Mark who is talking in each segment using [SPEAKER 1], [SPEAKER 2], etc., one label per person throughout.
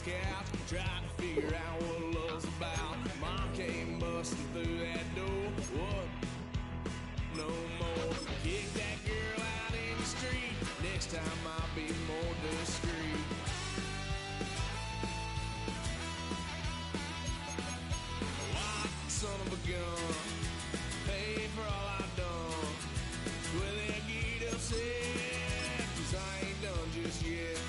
[SPEAKER 1] scout, trying to figure out what love's about. Mom came busting through that door. What? No more. Kick that girl out in the street. Next time I'll be more discreet. Lock, son of a gun. Pay for all I've done. Well, they get upset, 'cause I ain't done just yet.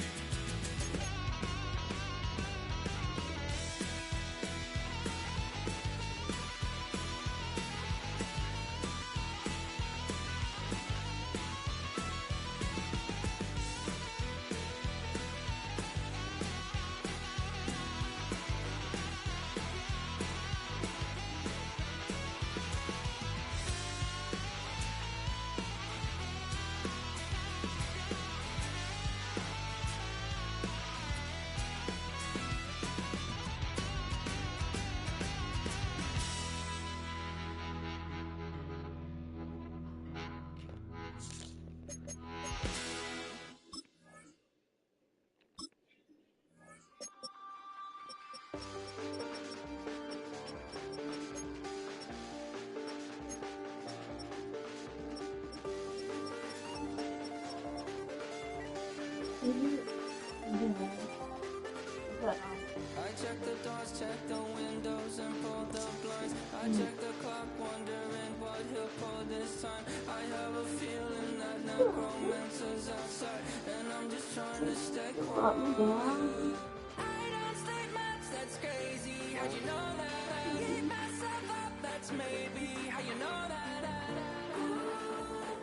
[SPEAKER 2] I check the doors, check the windows, and pull the blinds. I check the clock, wondering what he'll pull this time. I have a feeling that necromancer's outside, and I'm just trying to stay quiet. I don't stay much, that's crazy. How'd you know that? I keep myself up, that's maybe how you know that.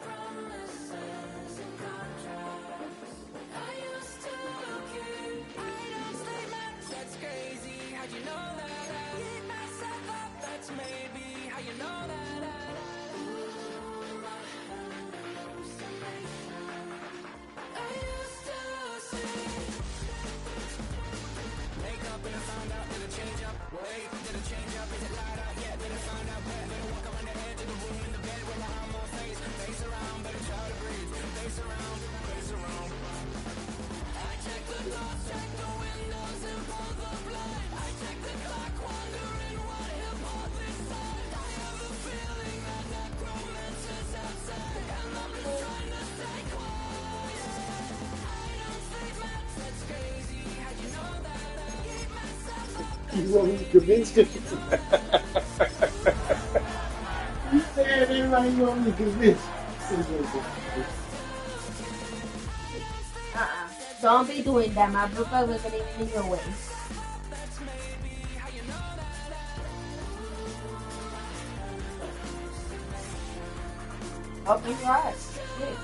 [SPEAKER 2] Promises and contracts I used to keep. I don't stay much, that's crazy. How'd you know that? I keep myself up, that's maybe how you know that. My hallucination I used to see. Wake up and I found out, did it change up? Wait, did it change up? Is it light out? Yeah, did it find out where? Better walk around the edge of the room in the bed with my arm on face. Face around, better try to breathe. Face around, face around. I check the doors, check the windows, and pull the blind. I check the clock, wondering what he'll pull this time. I have a feeling that necromancer's outside, and I'm just trying to stay quiet. I don't sleep much, that's crazy. How'd you know that? I keep myself up.
[SPEAKER 3] You want me to convince you? You said everybody you want me to convince.
[SPEAKER 4] Don't be doing that. My brother was getting in your way. Open your eyes. Yes.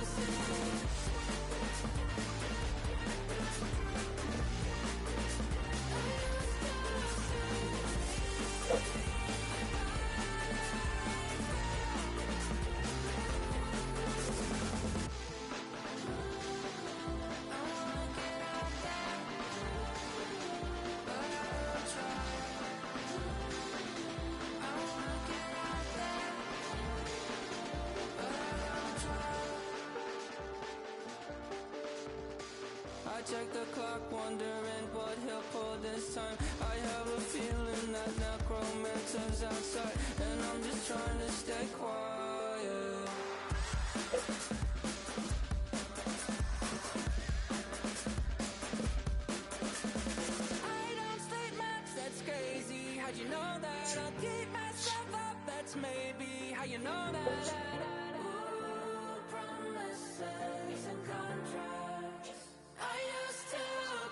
[SPEAKER 2] I check the clock, wondering what he'll pull this time. I have a feeling that necromancer's outside, and I'm just trying to stay quiet. I don't sleep much, that's crazy. How'd you know that? I'll keep myself up, that's maybe how you know that. Ooh, promises and contracts I used to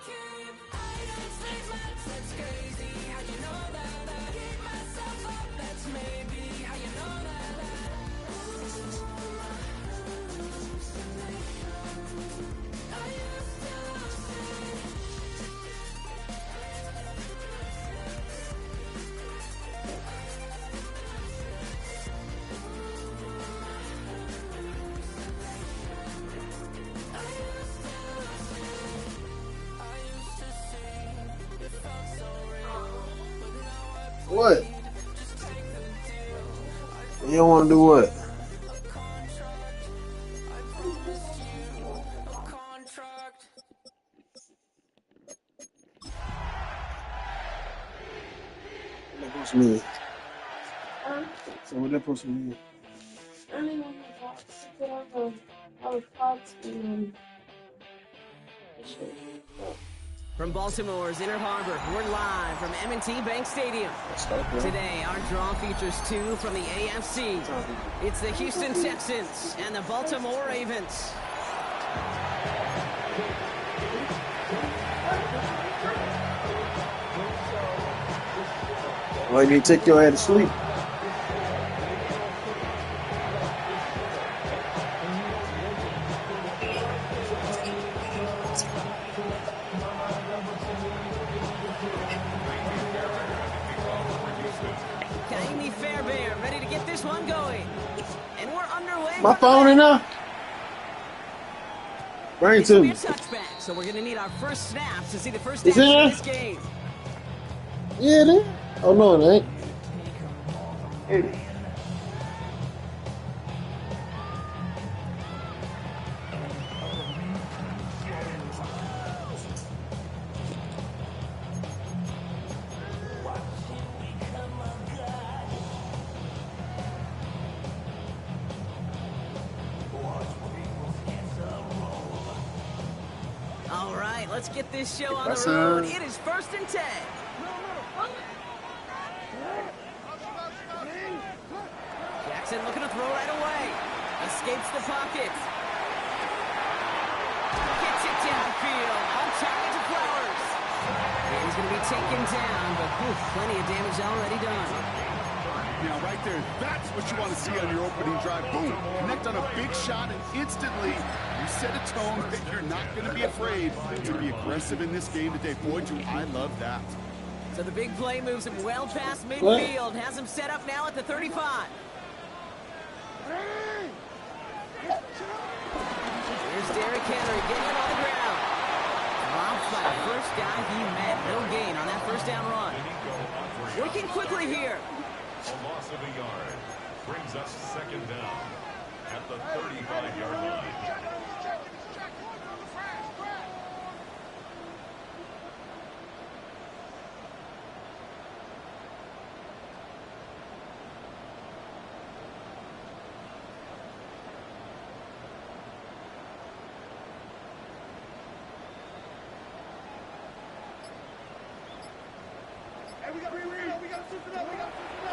[SPEAKER 2] keep. I don't sleep much, that's crazy. How'd you know that? I keep myself up, that's maybe how you know that. I used to see.
[SPEAKER 3] What? You don't want to do what? what that supposed to mean?
[SPEAKER 4] I don't even know how to put on the pots and shit.
[SPEAKER 2] From Baltimore's Inner Harbor, we're live from M&T Bank Stadium. Today, our draw features two from the AFC. It's the Houston Texans and the Baltimore Ravens.
[SPEAKER 3] Why you take your ass to sleep?
[SPEAKER 2] Kaimi Fairbairn ready to get this one going. And we're underway.
[SPEAKER 3] My phone in there? Bring it
[SPEAKER 2] It's
[SPEAKER 3] to
[SPEAKER 2] going
[SPEAKER 3] me.
[SPEAKER 2] to be a touchback, so we're going to need our first snaps to see the first
[SPEAKER 3] Is
[SPEAKER 2] downs
[SPEAKER 3] it?
[SPEAKER 2] in this game.
[SPEAKER 3] Yeah, it is. Oh, no, it ain't.
[SPEAKER 2] All right, let's get this show on
[SPEAKER 3] That's
[SPEAKER 2] the road.
[SPEAKER 3] a-
[SPEAKER 2] It is 1st and 10. Jackson looking to throw right away. Escapes the pocket. Gets it downfield. On target to Flowers. And he's going to be taken down, but plenty of damage already done.
[SPEAKER 5] Now, right there, that's what you want to see on your opening drive. Boom! Connect on a big shot, and instantly you set a tone that you're not going to be afraid to be aggressive in this game today. Boy, do I love that.
[SPEAKER 2] So the big play moves him well past midfield. Has him set up now at the 35. Here's Derrick Henry getting it on the ground. Dropped by the first guy he met. No gain on that first down run. Working quickly here.
[SPEAKER 6] A loss of a yard brings us 2nd down at the 35-yard line.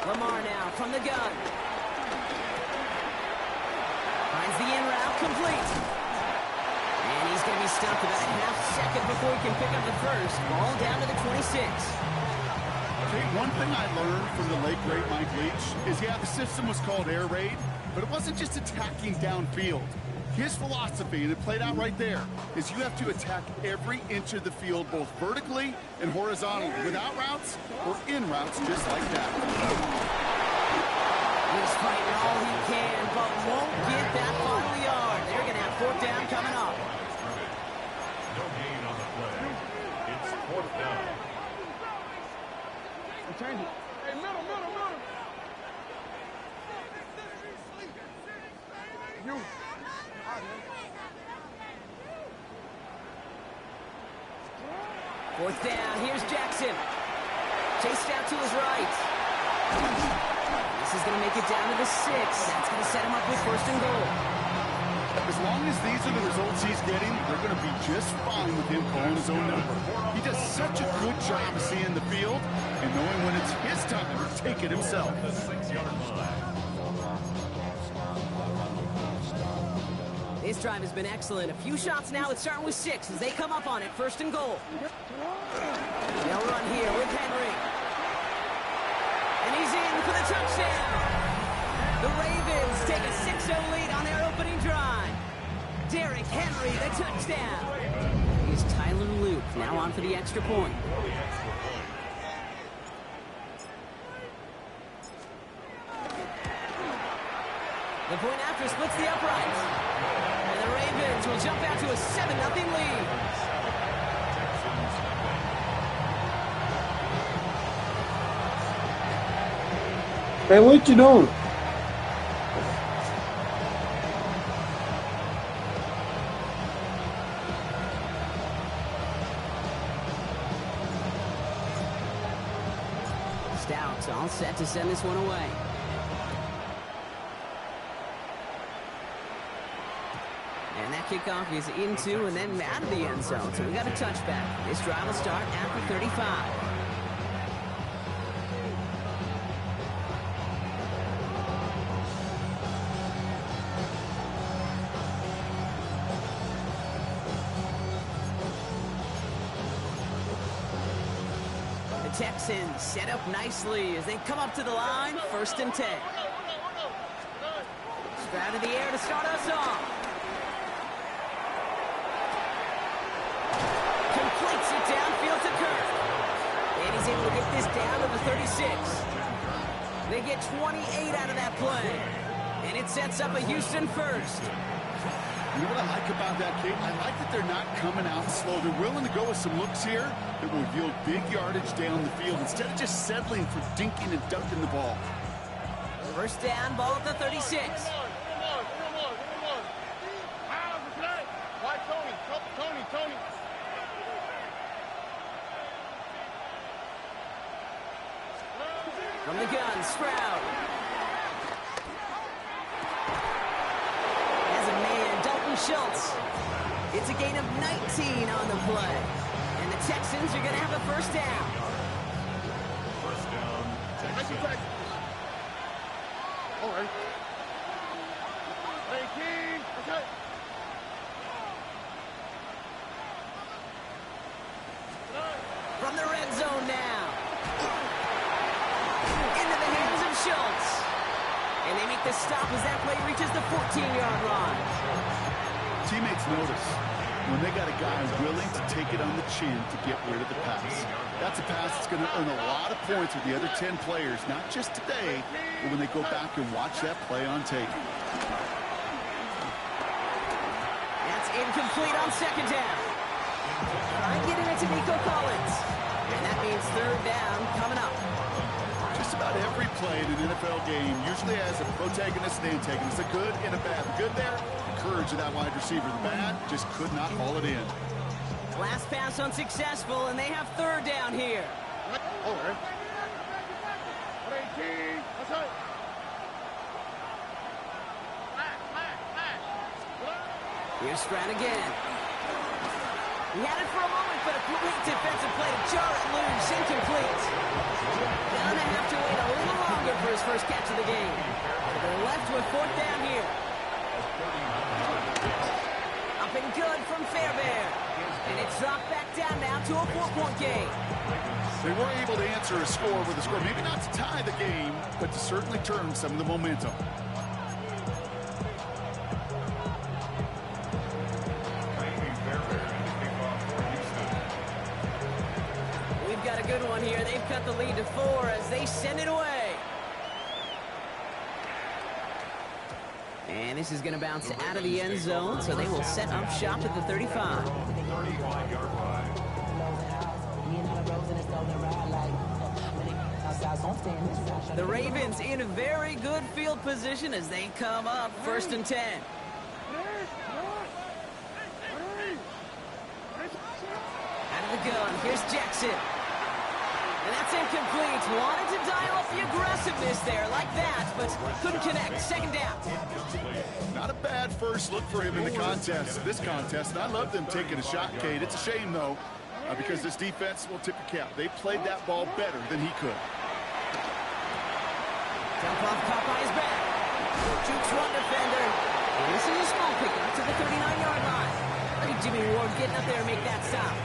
[SPEAKER 2] Lamar now from the gun. Finds the in route complete. And he's going to be stopped about a half second before he can pick up the first. Ball down to the 26.
[SPEAKER 5] Okay, one thing I learned from the late great Mike Leach is, yeah, the system was called air raid, but it wasn't just attacking downfield. His philosophy, and it played out right there, is you have to attack every inch of the field, both vertically and horizontally, without routes or in routes, just like that.
[SPEAKER 2] He's fighting all he can, but won't get that final yard. They're going to have 4th down coming up.
[SPEAKER 6] No gain on the play. It's 4th down.
[SPEAKER 3] Change it.
[SPEAKER 7] Hey, middle. You.
[SPEAKER 2] 4th down. Here's Jackson. Chased out to his right. This is going to make it down to the 6. That's going to set him up with 1st and goal.
[SPEAKER 5] As long as these are the results he's getting, they're going to be just fine with him calling his own number. He does such a good job of seeing the field and knowing when it's his time to take it himself.
[SPEAKER 6] The 6-yard line.
[SPEAKER 2] This drive has been excellent. A few shots now. It's starting with 6 as they come up on it. 1st and goal. They'll run here with Henry. And he's in for the touchdown. The Ravens take a 6-0 lead on their opening drive. Derrick Henry, the touchdown. Here's Tyler Luke now on for the extra point. The point after splits the uprights. And the Ravens will jump out to a 7-0 lead.
[SPEAKER 3] Hey, what you doing?
[SPEAKER 2] Stouts all set to send this one away. And that kickoff is into and then out of the end zone. So we got a touchback. This drive will start after 35. Texans set up nicely as they come up to the line, 1st and 10. Stroud in the air to start us off. Completes it downfield to Kirk. And he's able to get this down to the 36. They get 28 out of that play. And it sets up a Houston first.
[SPEAKER 5] You know what I like about that, Kate? I like that they're not coming out slow. They're willing to go with some looks here that will yield big yardage down the field instead of just settling for dinking and dunking the ball.
[SPEAKER 2] First down, ball at the 36.
[SPEAKER 3] Tony.
[SPEAKER 2] From the gun, Stroud. As a man, Dalton Schultz. It's a gain of 19 on the play. And the Texans are going to have a first down.
[SPEAKER 6] First down, Texans.
[SPEAKER 3] All right. Hey, King. Okay.
[SPEAKER 2] From the red zone now. Into the hands of Schultz. And they make the stop as that play reaches the 14-yard line.
[SPEAKER 5] Teammates notice when they got a guy willing to take it on the chin to get rid of the pass. That's a pass that's going to earn a lot of points with the other 10 players, not just today, but when they go back and watch that play on tape.
[SPEAKER 2] That's incomplete on second down. Try and get it into Nico Collins. And that means third down coming up.
[SPEAKER 5] Just about every play in an NFL game usually has a protagonist and antagonist, a good and a bad. The good there, the courage of that wide receiver. The bad, just could not haul it in.
[SPEAKER 2] Last pass unsuccessful, and they have third down here.
[SPEAKER 3] Over. Hey, King. That's right.
[SPEAKER 2] Here's Stroud again. He had it for a moment, but a complete defensive play to jar it loose. Incomplete. Gonna have to wait a little longer for his first catch of the game. They're left with fourth down here. Up and good from Fairbairn. And it's dropped back down now to a 4-point game.
[SPEAKER 5] They were able to answer a score with a score. Maybe not to tie the game, but to certainly turn some of the momentum.
[SPEAKER 2] We've got a good one here. They've cut the lead to 4 as they send it away. And this is going to bounce out of the end zone, so they will set up shop at the 35.
[SPEAKER 6] 35-yard line.
[SPEAKER 2] The Ravens in a very good field position as they come up 1st and 10. Out of the gun, here's Jackson. And that's incomplete. Wanted to dial up the aggressiveness there like that, but couldn't connect. Second down.
[SPEAKER 5] Not a bad first look for him in the this contest. And I love them taking a shot, Kate. It's a shame, though, because this defense will tip the cap. They played that ball better than he could.
[SPEAKER 2] Dump off caught by his back. Jukes one defender. And this is a small pickup to the 39-yard line. Look at Jimmy Ward getting up there and make that stop.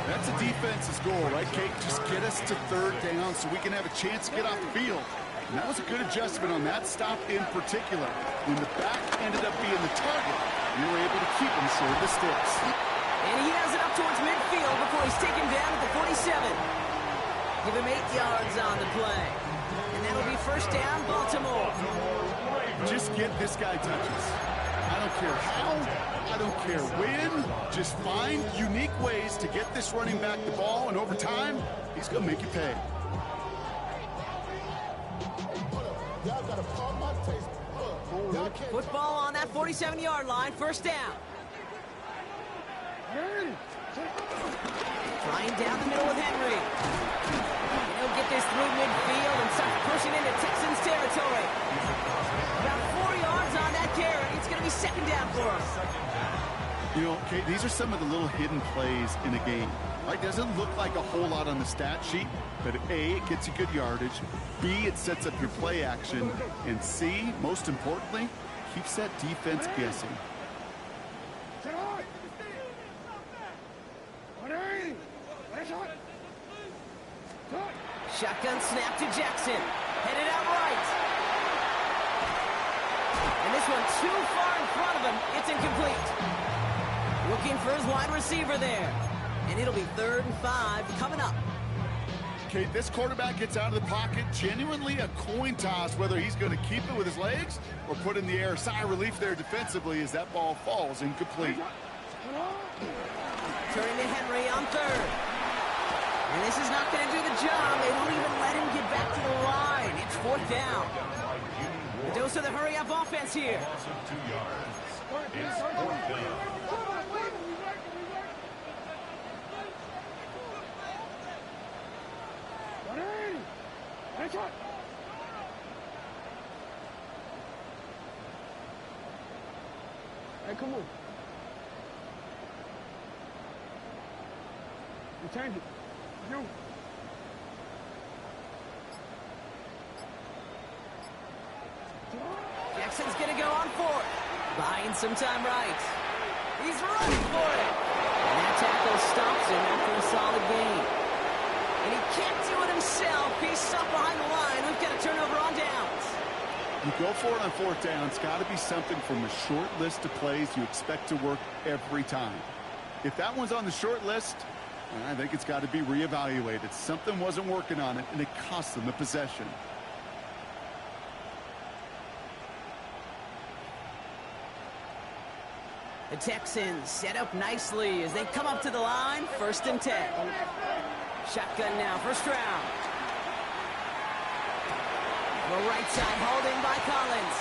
[SPEAKER 5] That's a defense's goal, right, Kate? Just get us to third down so we can have a chance to get off the field. And that was a good adjustment on that stop in particular. When the back ended up being the target, we were able to keep him short of the sticks.
[SPEAKER 2] And he has it up towards midfield before he's taken down at the 47. Give him 8 yards on the play. And that'll be first down, Baltimore.
[SPEAKER 5] Just get this guy touches. I don't care how, I don't care when. Just find unique ways to get this running back the ball, and over time, he's going to make you pay.
[SPEAKER 2] Football on that 47-yard line, first down. Trying down the middle with Henry. And he'll get this through midfield and start pushing into Texans territory. About 4 yards on that carry. It's going to be second down for
[SPEAKER 5] You know, okay, these are some of the little hidden plays in a game. Right? Doesn't look like a whole lot on the stat sheet, but A, it gets you good yardage. B, it sets up your play action. And C, most importantly, keeps that defense guessing.
[SPEAKER 2] Shotgun snap to Jackson. Headed out right. And this one too far in front of him. It's incomplete. Looking for his wide receiver there. And it'll be 3rd and 5 coming up.
[SPEAKER 5] Okay, this quarterback gets out of the pocket. Genuinely a coin toss whether he's going to keep it with his legs or put in the air. Sigh of relief there defensively as that ball falls incomplete.
[SPEAKER 2] Turning to Henry on 3rd. And this is not going to do the job. They don't even let him get back to the line. It's 4th down. The dose of the hurry-up offense here.
[SPEAKER 6] Loss of 2 yards. It's 4th down.
[SPEAKER 3] Hey, come on. You change it. You.
[SPEAKER 2] Jackson's going to go on 4th. Buying some time right. He's running for it. And that tackle stops him after a solid gain. And he can't do it himself. He's stuck behind the line. We've got a turnover on downs.
[SPEAKER 5] You go for it on 4th down. It's got to be something from a short list of plays you expect to work every time. If that one's on the short list, I think it's got to be reevaluated. Something wasn't working on it, and it cost them the possession.
[SPEAKER 2] The Texans set up nicely as they come up to the line. 1st and 10. Shotgun now, 1st round. The right side holding by Collins.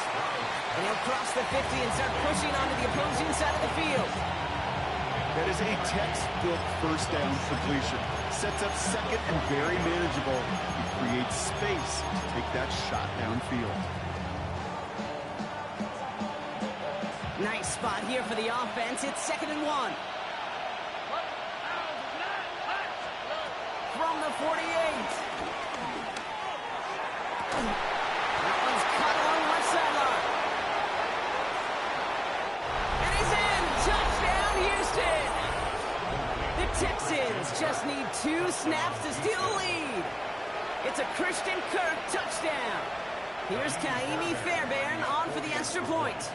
[SPEAKER 2] And he'll cross the 50 and start pushing onto the opposing side of the field.
[SPEAKER 5] That is a textbook 1st down completion. Sets up 2nd and very manageable. It creates space to take that shot downfield.
[SPEAKER 2] Nice spot here for the offense. It's 2nd and 1. From the 48. That one's cut along left sideline. And he's in. Touchdown, Houston. The Texans just need 2 snaps to steal the lead. It's a Christian Kirk touchdown. Here's Kaimi Fairbairn on for the extra point.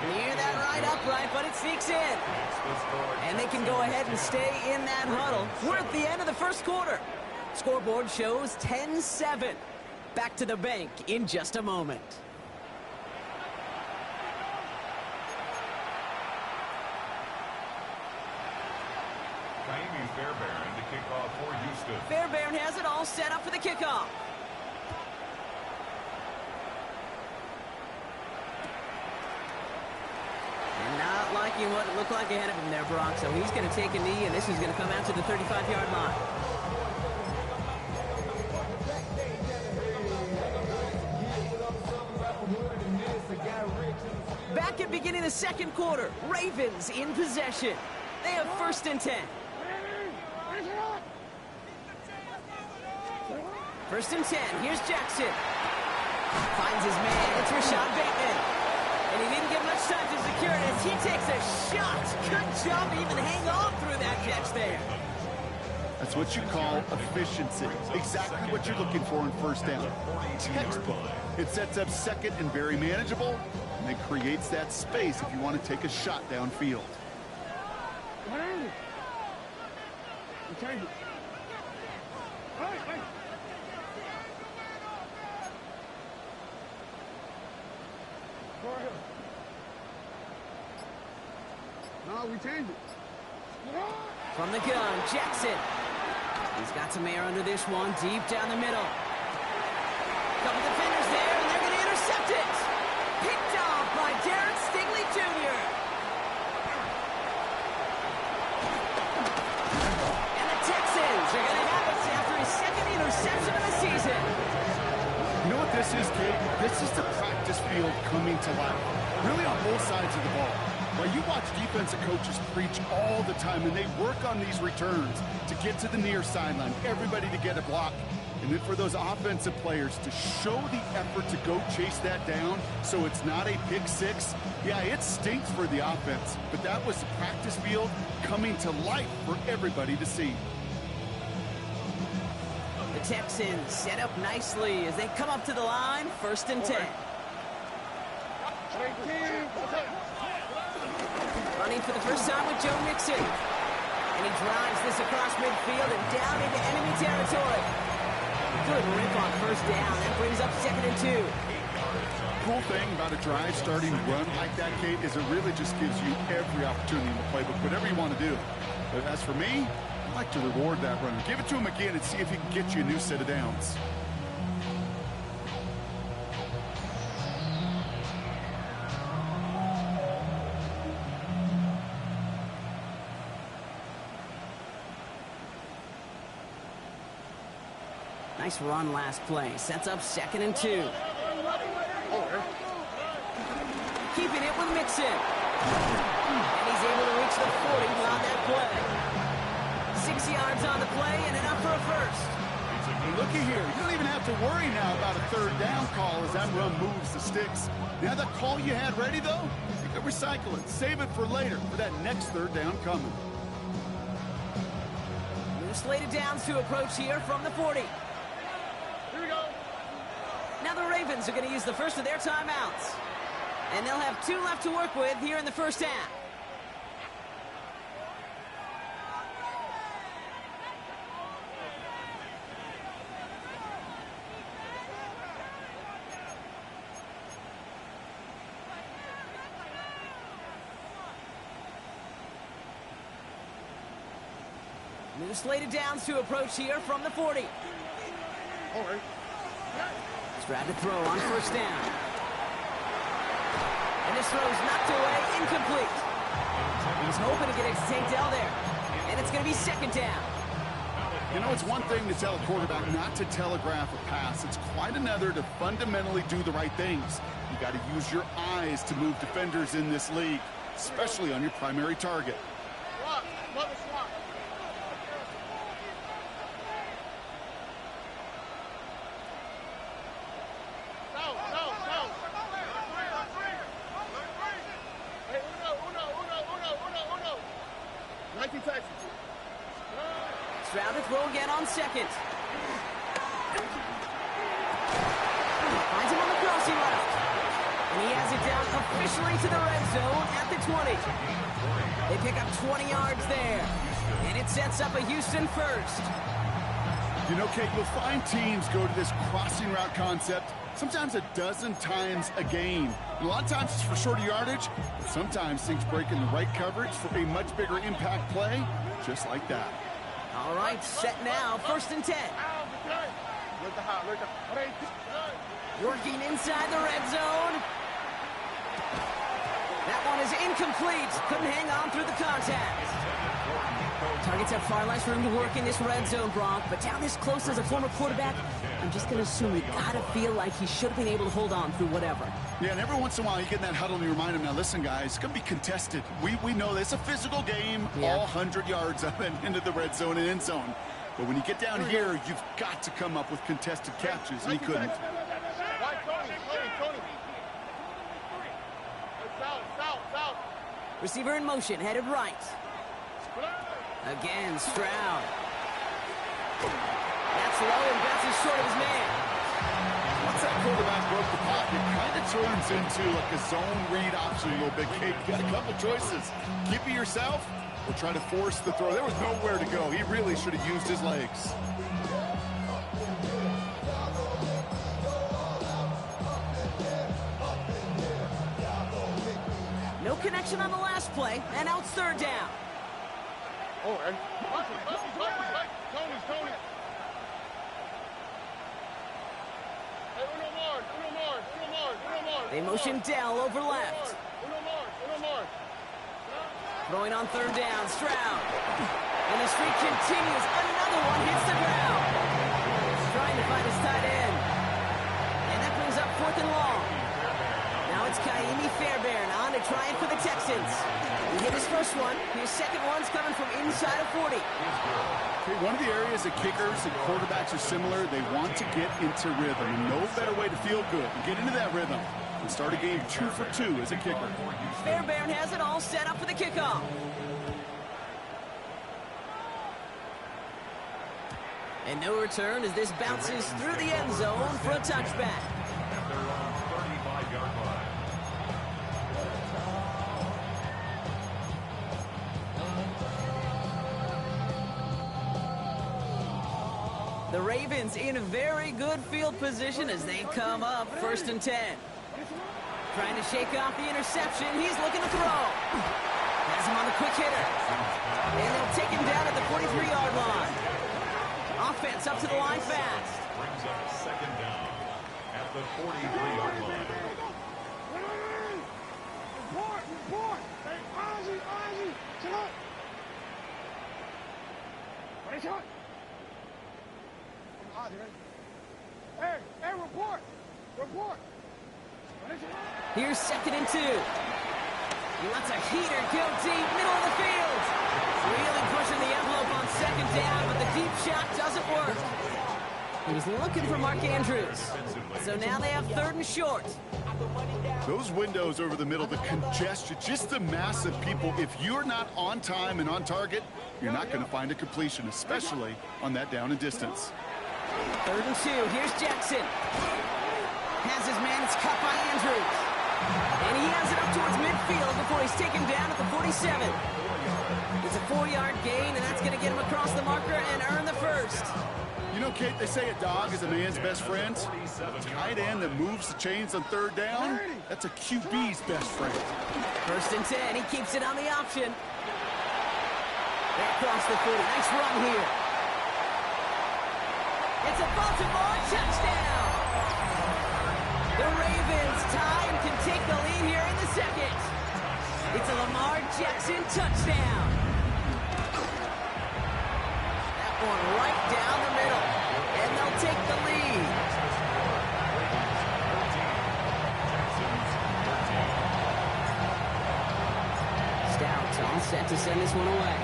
[SPEAKER 2] Near that right upright, but it sneaks in. And they can go ahead and stay in that huddle. We're at the end of the 1st quarter. Scoreboard shows 10-7. Back to the bank in just a moment.
[SPEAKER 6] Kaimi Fairbairn to kick off for Houston.
[SPEAKER 2] Fairbairn has it all set up for the kickoff. Not liking what it looked like ahead of him there, Brock. So he's going to take a knee, and this is going to come out to the 35-yard line. Back at beginning of the 2nd quarter, Ravens in possession. They have 1st and 10. 1st and 10. Here's Jackson. Finds his man. It's Rashad Bateman. And he didn't get much time to secure it as he takes a shot. Good job to even hang on through that catch there.
[SPEAKER 5] That's what you call efficiency. Exactly what you're looking for in 1st down. Textbook. It sets up 2nd and very manageable, and it creates that space if you want to take a shot downfield.
[SPEAKER 3] No, we change it.
[SPEAKER 2] From the gun, Jackson. He's got some air under this one, deep down the middle. Couple defenders there, and they're going to intercept it. Picked off by Derek Stingley Jr. And the Texans are going to have it after his 2nd interception of the season.
[SPEAKER 5] You know what this is, Kate? This is the practice field coming to life, really on both sides of the ball. Well, you watch defensive coaches preach all the time, and they work on these returns to get to the near sideline, everybody to get a block. And then for those offensive players to show the effort to go chase that down so it's not a pick six, yeah, it stinks for the offense. But that was the practice field coming to life for everybody to see.
[SPEAKER 2] The Texans set up nicely as they come up to the line, 1st and 10. Running for the first time with Joe Mixon. And he drives this across midfield and down into enemy territory. Good rip on 1st down. That brings up 2nd and 2.
[SPEAKER 5] Cool thing about a drive starting run like that, Kate, is it really just gives you every opportunity in the playbook, whatever you want to do. But as for me, I like to reward that runner. Give it to him again and see if he can get you a new set of downs.
[SPEAKER 2] Nice run last play. Sets up 2nd and 2. Keeping it with Mixon. And he's able to reach the 40 on that play. 6 yards on the play and enough for a first.
[SPEAKER 5] Looky here. You don't even have to worry now about a 3rd down call as that run moves the sticks. Now that call you had ready, though, you can recycle it. Save it for later for that next 3rd down coming.
[SPEAKER 2] New slated downs to approach here from the 40. Now the Ravens are going to use the first of their timeouts. And they'll have 2 left to work with here in the first half. New slated downs to approach here from the 40. Strad to throw on 1st down. And this throw's knocked away, incomplete. He's hoping to get it to Tank Dell there. And it's going to be 2nd down.
[SPEAKER 5] You know, it's one thing to tell a quarterback not to telegraph a pass. It's quite another to fundamentally do the right things. You got to use your eyes to move defenders in this league, especially on your primary target.
[SPEAKER 2] Stroud to throw again on 2nd. Finds him on the crossing left. And he has it down officially to the red zone at the 20. They pick up 20 yards there. And it sets up a Houston 1st.
[SPEAKER 5] You know, Kate, you'll find teams go to this crossing route concept sometimes a dozen times a game. And a lot of times it's for shorter yardage, but sometimes things break in the right coverage for a much bigger impact play, just like that.
[SPEAKER 2] All right, set now, 1st and 10. Working inside the red zone. That one is incomplete. Couldn't hang on through the contact. Targets have far less room to work in this red zone, Gronk, but down this close as a former quarterback, I'm just going to assume you got to feel like he should have been able to hold on through whatever.
[SPEAKER 5] Yeah, and every once in a while you get in that huddle and you remind him, now listen, guys, it's going to be contested. We know this. It's a physical game, all 100 yards up and into the red zone and end zone. But when you get down here, you've got to come up with contested catches, and he couldn't.
[SPEAKER 2] Receiver in motion, headed right. Again, Stroud. That's low and bounces short of his man.
[SPEAKER 5] Once that quarterback broke the pocket, it kind of turns into like a zone read option a little bit. Kate, you got a couple choices. Keep it yourself or try to force the throw. There was nowhere to go. He really should have used his legs.
[SPEAKER 2] No connection on the last play, and out 3rd down. They motion Dell over left. Throwing on 3rd down, Stroud. And the streak continues. Another one hits the ground. Trying to find his tight end. And that 4th and long. Now it's Kaimi Fairbairn on to try it for the Texans. He hit his first one. His second one's coming from inside of 40.
[SPEAKER 5] Okay, one of the areas that kickers and quarterbacks are similar, they want to get into rhythm. And no better way to feel good and get into that rhythm and start a game 2 for 2 as a kicker.
[SPEAKER 2] Fairbairn has it all set up for the kickoff. And no return as this bounces through the end zone for a touchback.
[SPEAKER 6] They're on 35-yard line.
[SPEAKER 2] The Ravens in very good field position as they come up 1st and 10. Trying to shake off the interception. He's looking to throw. Has him on the quick hitter. And they'll take him down at the 43-yard line. Offense up to the line fast.
[SPEAKER 6] Brings up 2nd down at the 43-yard line.
[SPEAKER 3] Report! Hey, Ozzy! Shut up! What is it? Ozzy, ready? Hey, report! What is it?
[SPEAKER 2] Here's 2nd and 2. He lets a heater go deep, middle of the field. Really pushing the envelope on 2nd down, but the deep shot doesn't work. He was looking for Mark Andrews. So now they have 3rd and short.
[SPEAKER 5] Those windows over the middle, the congestion, just the mass of people. If you're not on time and on target, you're not going to find a completion, especially on that down and distance.
[SPEAKER 2] 3rd and 2. Here's Jackson. Has his man. It's cut by Andrews. And he has it up towards midfield before he's taken down at the 47. It's a 4-yard gain, and that's going to get him across the marker and earn the first.
[SPEAKER 5] You know, Kate, they say a dog is a man's best friend. A tight end that moves the chains on 3rd down, that's a QB's best friend.
[SPEAKER 2] 1st and 10. He keeps it on the option. Across the 40. Nice run here. It's a Baltimore touchdown. The Ravens tie and can take the lead here in the 2nd. It's a Lamar Jackson touchdown. That one right down the middle. And they'll take the lead. Stout all set to send this one away.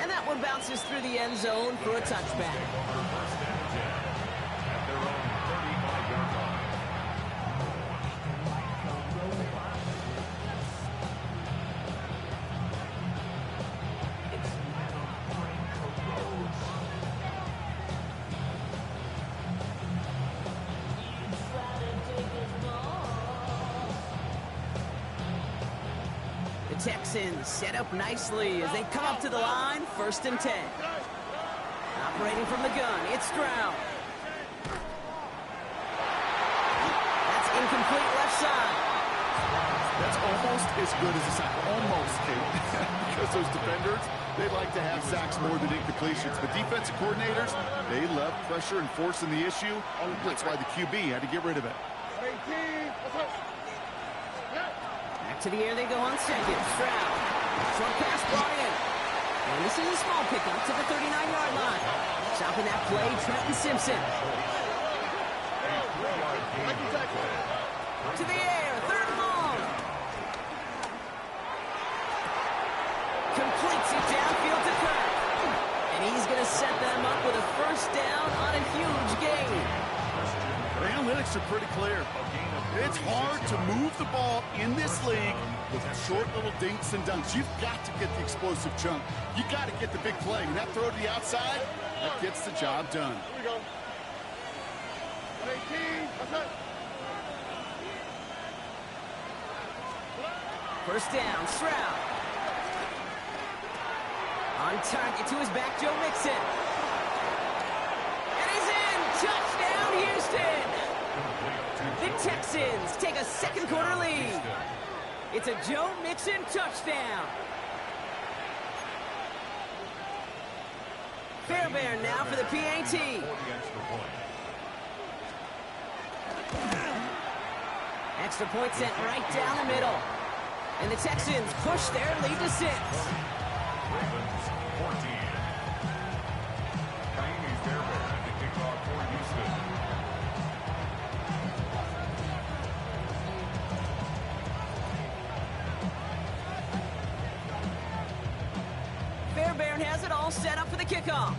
[SPEAKER 2] And that one bounces through the end zone for a touchback.
[SPEAKER 6] First and 10 at their own 35-yard line.
[SPEAKER 2] Texans set up nicely as they come up to the line, 1st and 10. Operating from the gun, it's Stroud. That's incomplete left side.
[SPEAKER 5] That's almost as good as a sack. Almost, Kate. Because those defenders, they like to have sacks more than incompletions. But defensive coordinators, they love pressure and forcing the issue. That's why the QB had to get rid of it.
[SPEAKER 2] To the air they go on 2nd. Stroud. Short pass brought in. And this is a small pickup to the 39-yard line. Stopping that play, Trenton Simpson. To the air, 3rd and long. Completes it downfield to Kirk. And he's going to set them up with a 1st down on a huge gain.
[SPEAKER 5] The analytics are pretty clear. It's hard to move the ball in this league with short little dinks and dunks. You've got to get the explosive chunk. You got to get the big play. And that throw to the outside, that gets the job done.
[SPEAKER 3] Here we go. 18. That's it.
[SPEAKER 2] 1st down, Stroud. On target to his back, Joe Mixon. And he's in! Touchdown, Houston! The Texans take a 2nd quarter lead. It's a Joe Mixon touchdown. Fairbairn now for the PAT. Extra point sent right down the middle. And the Texans push their lead to 6.
[SPEAKER 6] Ravens 14. Kaimi Fairbairn
[SPEAKER 2] kickoff.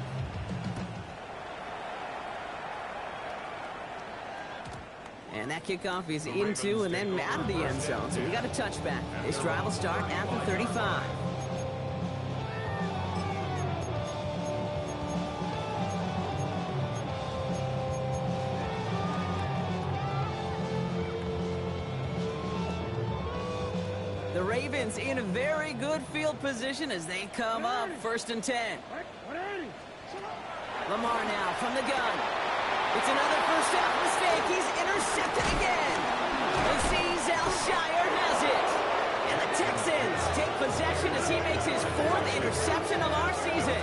[SPEAKER 2] And that kickoff is into and then out of the end zone. So we got a touchback. This drive will start at the 35. The Ravens in a very good field position as they come up 1st and 10. Lamar now from the gun. It's another first half mistake. He's intercepted again. Aziz Al-Shire has it. And the Texans take possession as he makes his 4th interception of our season.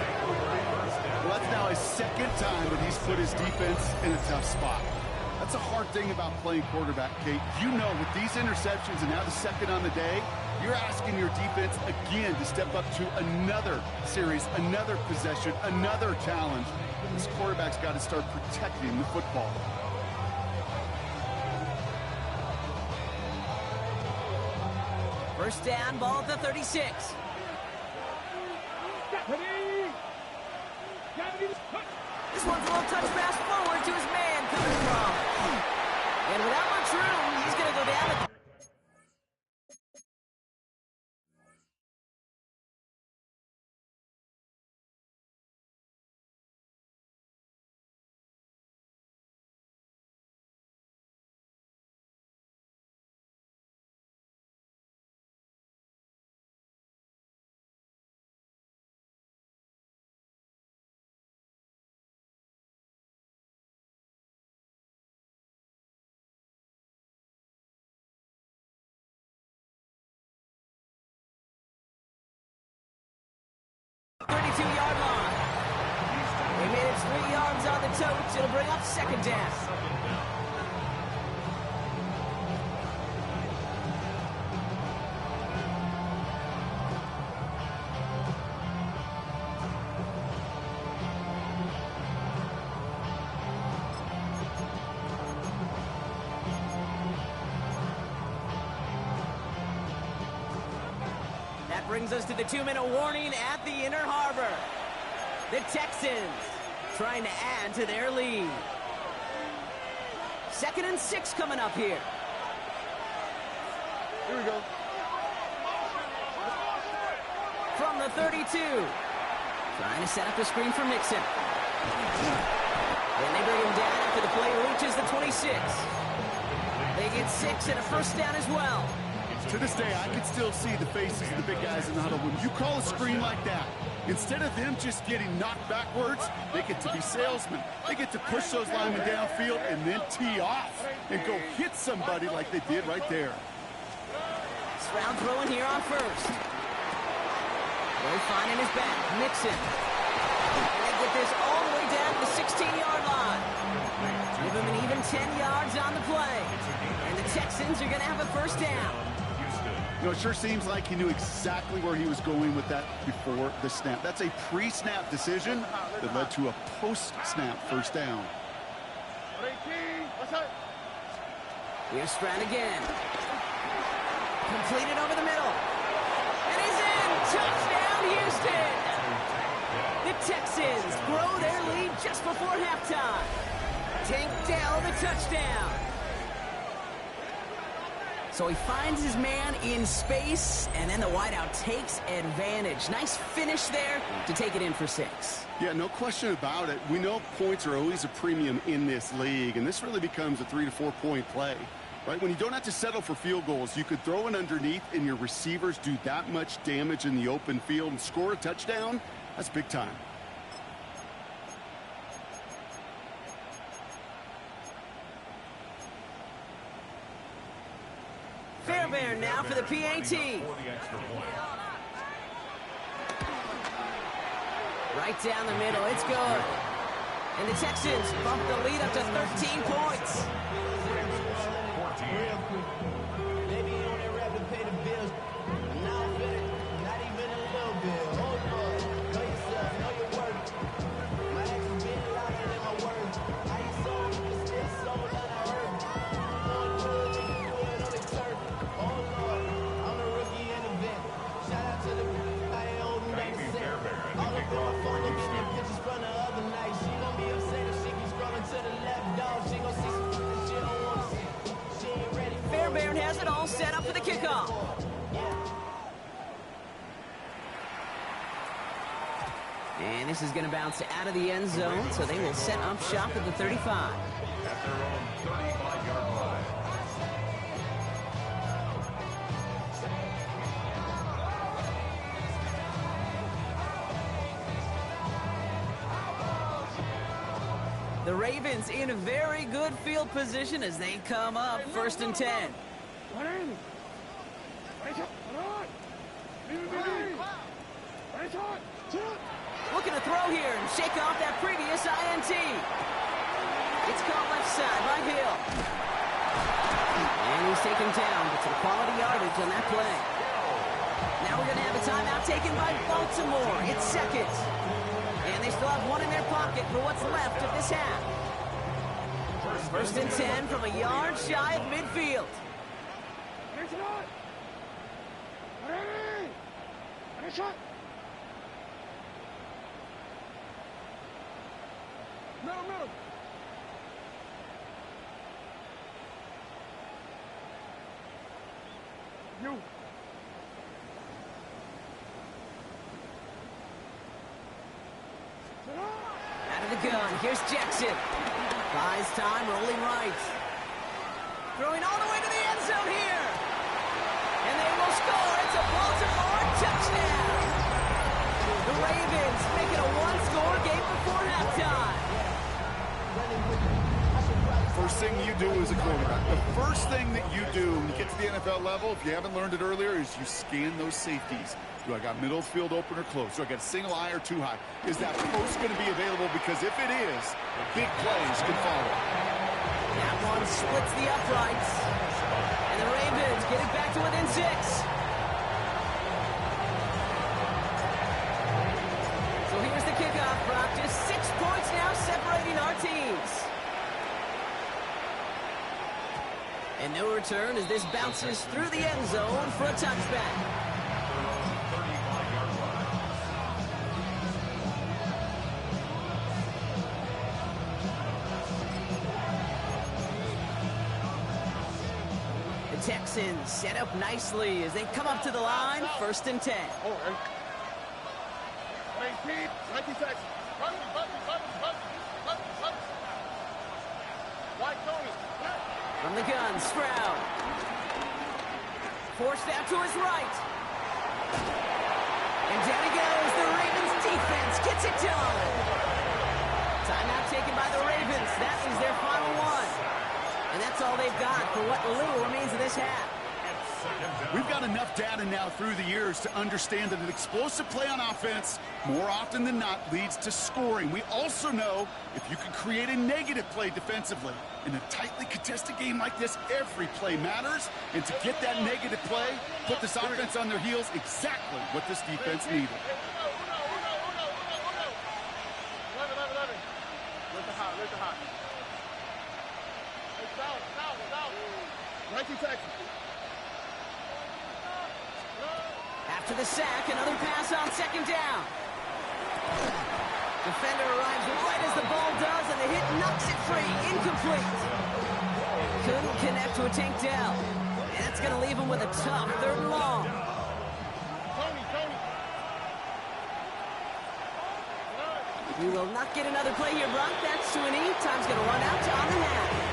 [SPEAKER 5] Well, that's now his 2nd time that he's put his defense in a tough spot. That's a hard thing about playing quarterback, Kate. You know, with these interceptions and now the 2nd on the day, you're asking your defense again to step up to another series, another possession, another challenge. This quarterback's got to start protecting the football.
[SPEAKER 2] First down, ball at the 36. This one's a little touch pass forward to his man coming from. And without much room, he's going to go down at the yard line. They made it 3 yards on the totes. It'll bring up 2nd down. That brings us to the 2-minute warning at the Inner Harbor. The Texans trying to add to their lead. 2nd and 6 coming up here.
[SPEAKER 5] Here we go.
[SPEAKER 2] From the 32. Trying to set up a screen for Mixon. And they bring him down after the play reaches the 26. They get 6 and a first down as well.
[SPEAKER 5] To this day, I can still see the faces of the big guys in the huddle. When you call a screen like that, instead of them just getting knocked backwards, they get to be salesmen. They get to push those linemen downfield and then tee off and go hit somebody like they did right there.
[SPEAKER 2] Stroud throwing here on first. Very fine in his back. Mixon. And they get this all the way down to the 16-yard line. Give him an even 10 yards on the play. And the Texans are going to have a first down.
[SPEAKER 5] You know, it sure seems like he knew exactly where he was going with that before the snap. That's a pre-snap decision that led to a post-snap first down.
[SPEAKER 2] Here's Stroud again. Completed over the middle. And he's in! Touchdown, Houston! The Texans grow their lead just before halftime. Tank Dell the touchdown. So he finds his man in space, and then the wideout takes advantage. Nice finish there to take it in for 6.
[SPEAKER 5] Yeah, no question about it. We know points are always a premium in this league, and this really becomes a 3 to 4 point play. Right? When you don't have to settle for field goals, you could throw it underneath and your receivers do that much damage in the open field and score a touchdown. That's big time.
[SPEAKER 2] Fairbairn now for the PAT. Right down the middle, it's good. And the Texans bump the lead up to 13 points.
[SPEAKER 7] Maybe you only have to pay the bills. Now I'm feeling not even a little bit. Oh Lord, know yourself, know your worth. My actions been louder than my words. I ain't sold, but still sold on the earth. Going good, nigga, good on the turf. Oh Lord, I'm the rookie in the vet. Shout out to the I ain't holding back the set. All the going phone, look at them pictures
[SPEAKER 2] all set up for the kickoff. And this is going to bounce out of the end zone, so they will set up shop at the 35.
[SPEAKER 6] At their own 35-yard line.
[SPEAKER 2] The Ravens in a very good field position as they come up 1st and 10. Looking to throw here and shake off that previous INT. It's caught left side by Hill. And he's taken down, but some quality yardage on that play. Now we're going to have a timeout taken by Baltimore. It's 2nd. And they still have one in their pocket for what's left of this half. 1st and 10 from a yard shy of midfield. Out of the gun, here's Jackson. Buys time, rolling right. Throwing all the way to the end zone here. And they will score. It's a Baltimore touchdown. The Ravens make it a one-score game before halftime.
[SPEAKER 5] First thing you do as a quarterback, the first thing that you do when you get to the NFL level, if you haven't learned it earlier, is you scan those safeties. Do I got middle field open or close? Do I got single high or too high? Is that post going to be available? Because if it is, big plays can follow.
[SPEAKER 2] That one splits the uprights. And the Ravens get it back to within 6. So here's the kickoff, Brock. Just 6 points now separating our teams. And no return as this bounces through the end zone for a touchback. Texans set up nicely as they come up to the line, 1st and 10. From the gun, Stroud. Forced out to his right. And down he goes. The Ravens defense gets it done. Timeout taken by the Ravens. That is their final one. And that's all they've got for what little remains of this half.
[SPEAKER 5] We've got enough data now through the years to understand that an explosive play on offense, more often than not, leads to scoring. We also know if you can create a negative play defensively. In a tightly contested game like this, every play matters. And to get that negative play, put this offense on their heels, exactly what this defense needed.
[SPEAKER 2] After the sack, another pass on 2nd down. Defender arrives right as the ball does, and the hit knocks it free. Incomplete. Couldn't connect to a Tank Dell. And that's going to leave him with a tough 3rd and long. We will not get another play here, Brock. That's to an E. Time's going to run out on the half.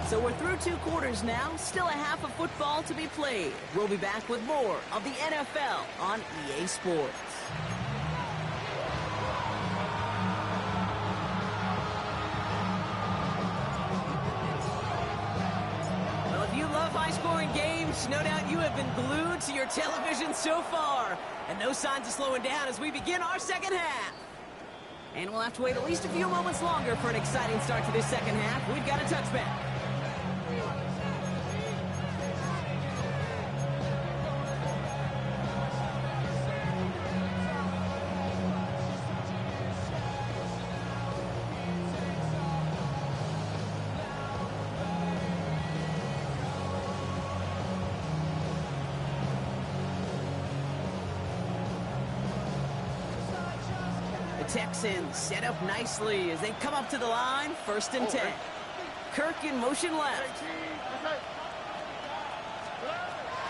[SPEAKER 2] So we're through 2 quarters now, still a half of football to be played. We'll be back with more of the NFL on EA Sports. Well, if you love high-scoring games, no doubt you have been glued to your television so far. And no signs of slowing down as we begin our second half. And we'll have to wait at least a few moments longer for an exciting start to this second half. We've got a touchback. Texans set up nicely as they come up to the line, 1st and 10. Kirk in motion left.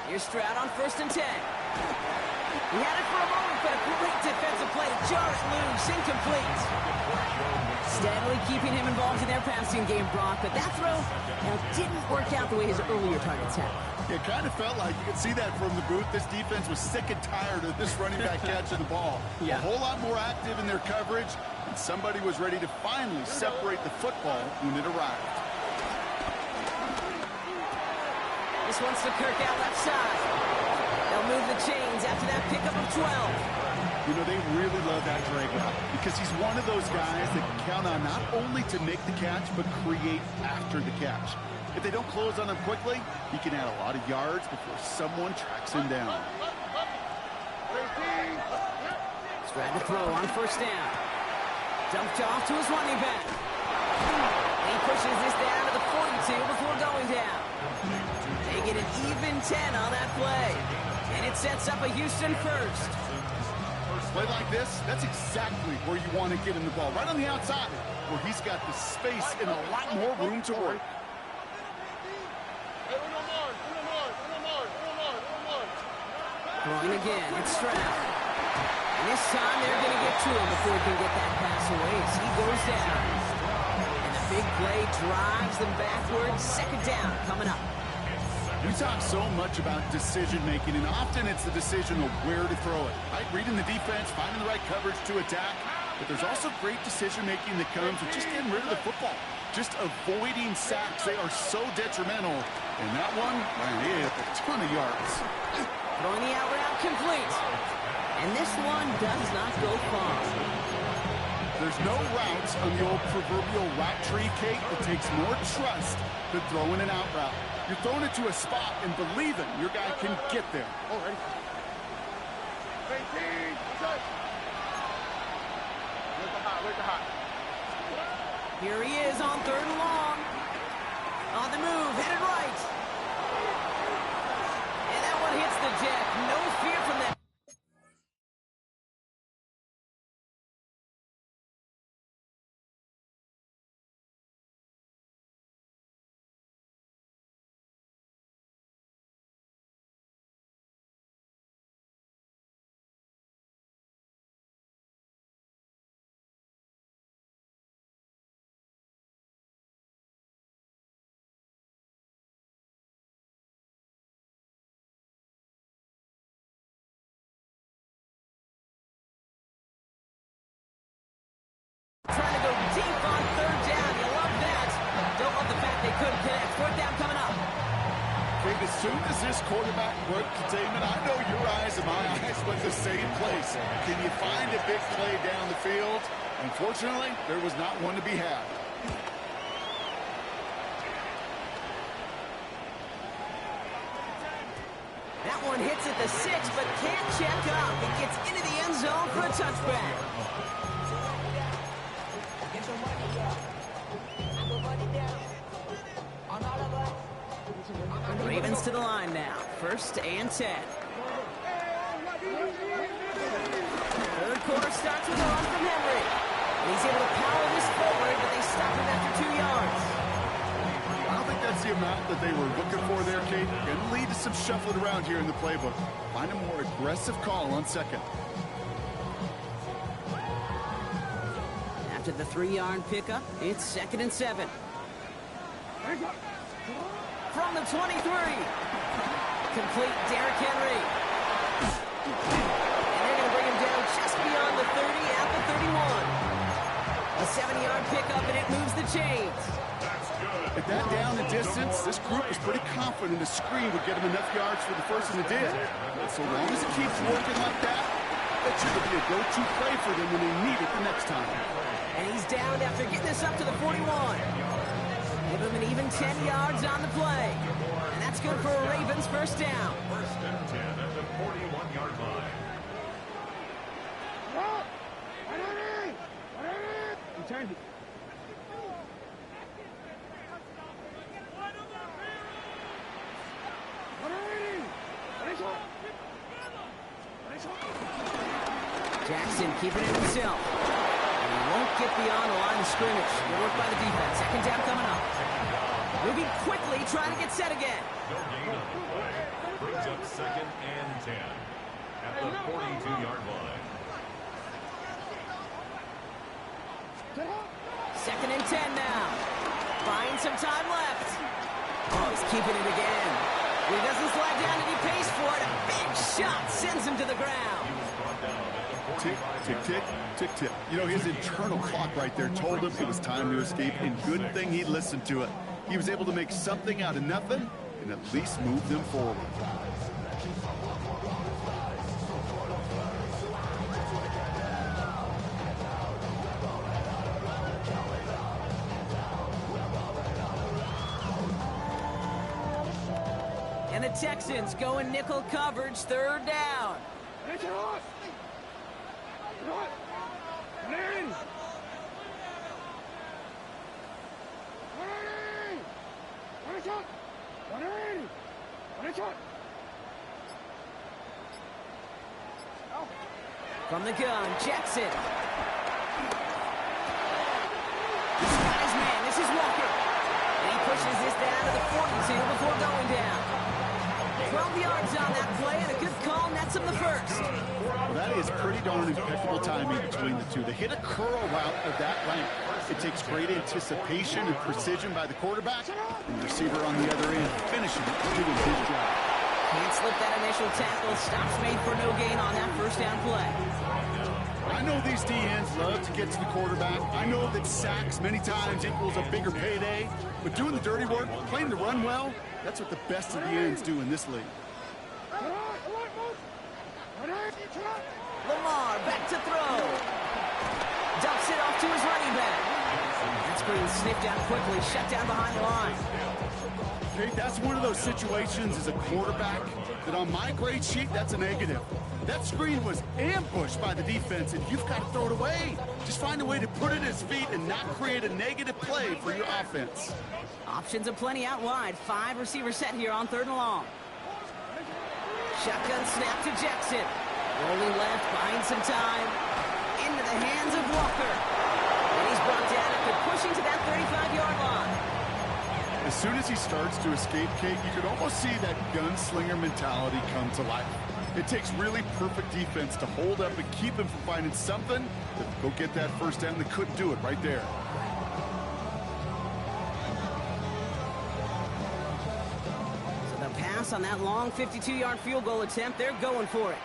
[SPEAKER 2] Here's Stroud on 1st and 10. He had it for a moment, but a great defensive play to jar it loose, incomplete. Steadily keeping him involved in their passing game, Brock, but that throw didn't work out the way his earlier targets had.
[SPEAKER 5] It kind of felt like, you could see that from the booth, this defense was sick and tired of this running back catching the ball.
[SPEAKER 2] Yeah.
[SPEAKER 5] A whole lot more active in their coverage, and somebody was ready to finally separate the football when it arrived.
[SPEAKER 2] This one's to Kirk out left side. They'll move the chains after that pickup of 12.
[SPEAKER 5] You know, they really love that drag route because he's one of those guys that can count on not only to make the catch, but create after the catch. If they don't close on him quickly, he can add a lot of yards before someone tracks him down.
[SPEAKER 2] Spread to throw on 1st down. Dumped off to his running back. He pushes this down to the 42 before going down. They get an even 10 on that play. And it sets up a Houston 1st.
[SPEAKER 5] Play like this, that's exactly where you want to get him the ball. Right on the outside, where he's got the space and a lot more room to work.
[SPEAKER 2] Throwing again, it's Stroud. And this time they're going to get to him before he can get that pass away as he goes down. And the big play drives them backwards. 2nd down coming up.
[SPEAKER 5] We talk so much about decision-making, and often it's the decision of where to throw it. Right? Reading the defense, finding the right coverage to attack. But there's also great decision-making that comes with just getting rid of the football. Just avoiding sacks. They are so detrimental. And that one, man, it hit a ton of yards.
[SPEAKER 2] Throwing the out route complete. And this one does not go far.
[SPEAKER 5] There's no routes on the old proverbial route tree, Kate, that takes more trust than throwing an out route. You're throwing it to a spot and believing your guy can get there.
[SPEAKER 2] Here he is on 3rd and long. On the move, headed right. And that one hits the deck. No fear from that. Trying to go deep on 3rd down. You love that. Don't love the fact they couldn't connect. 4th down coming up.
[SPEAKER 5] Kate, as soon as this quarterback broke containment, I know your eyes and my eyes went the same place. Can you find a big play down the field? Unfortunately, there was not one to be had.
[SPEAKER 2] That one hits at the 6, but can't check up. It gets into the end zone for a touchback. Ravens to the line now. 1st and 10. 3rd quarter starts with a run from Henry. And he's able to power this forward, but they stop him after 2 yards.
[SPEAKER 5] I don't think that's the amount that they were looking for there, Kate. Going to lead to some shuffling around here in the playbook. Find a more aggressive call on 2nd.
[SPEAKER 2] After the 3-yard pickup, it's 2nd and 7. From the 23. Complete Derrick Henry. And they're going to bring him down just beyond the 30 at the 31. A 7-yard pickup, and it moves the chains.
[SPEAKER 5] At that down and distance, this group was pretty confident a screen would get him enough yards for the first, and it did. But so long as it keeps working like that, that should be a go-to play for them when they need it the next time.
[SPEAKER 2] And he's down after getting this up to the 41. Give him an even 10 yards on the play. And that's good for a Ravens 1st down.
[SPEAKER 6] 1st and 10 at the 41-yard line.
[SPEAKER 3] Return it.
[SPEAKER 2] Jackson keeping it himself. He won't get beyond the line of scrimmage. Good work by the defense. Second down coming up. Moving quickly, trying to get set again.
[SPEAKER 6] No gain on the play. Brings up 2nd and 10 at the 42-yard line.
[SPEAKER 2] 2nd and 10 now. Buying some time left. Oh, he's keeping it again. He doesn't slide down and he pays for it. A big shot sends him to the ground.
[SPEAKER 5] Tick, tick, tick, tick, tick. You know, his internal clock right there told him it was time to escape, and good thing he listened to it. He was able to make something out of nothing and at least move them forward.
[SPEAKER 2] And the Texans go in nickel coverage, 3rd down. From the gun, Jackson. He's got his man. This is Walker. And he pushes this down to the 42 before going down. 12 yards on that play, and a good call nets him the first.
[SPEAKER 5] Well, that is pretty darn impeccable timing between the two. To hit a curl route of that length, it takes great anticipation and precision by the quarterback, and the receiver on the other end finishing it, doing his job.
[SPEAKER 2] Can't slip that initial tackle. Stops made for no gain on that first down play.
[SPEAKER 5] I know these DNs love to get to the quarterback. I know that sacks many times equals a bigger payday, but doing the dirty work, playing the run well, that's what the best of the ends do in this league.
[SPEAKER 2] Lamar back to throw. Dumps it off to his running back. That screen sniffed out quickly, shut down behind the line.
[SPEAKER 5] Okay, that's one of those situations as a quarterback that on my grade sheet, that's a negative. That screen was ambushed by the defense, and you've got to throw it away. Just find a way to put it at his feet and not create a negative play for your offense.
[SPEAKER 2] Options aplenty out wide. 5 receivers set here on 3rd and long. Shotgun snap to Jackson. Rolling left, buying some time. Into the hands of Walker. And he's brought down after pushing to that 35-yard line.
[SPEAKER 5] As soon as he starts to escape, Kate, you could almost see that gunslinger mentality come to life. It takes really perfect defense to hold up and keep him from finding something that go get that first down. They couldn't do it right there.
[SPEAKER 2] So the pass on that long 52-yard field goal attempt, they're going for it.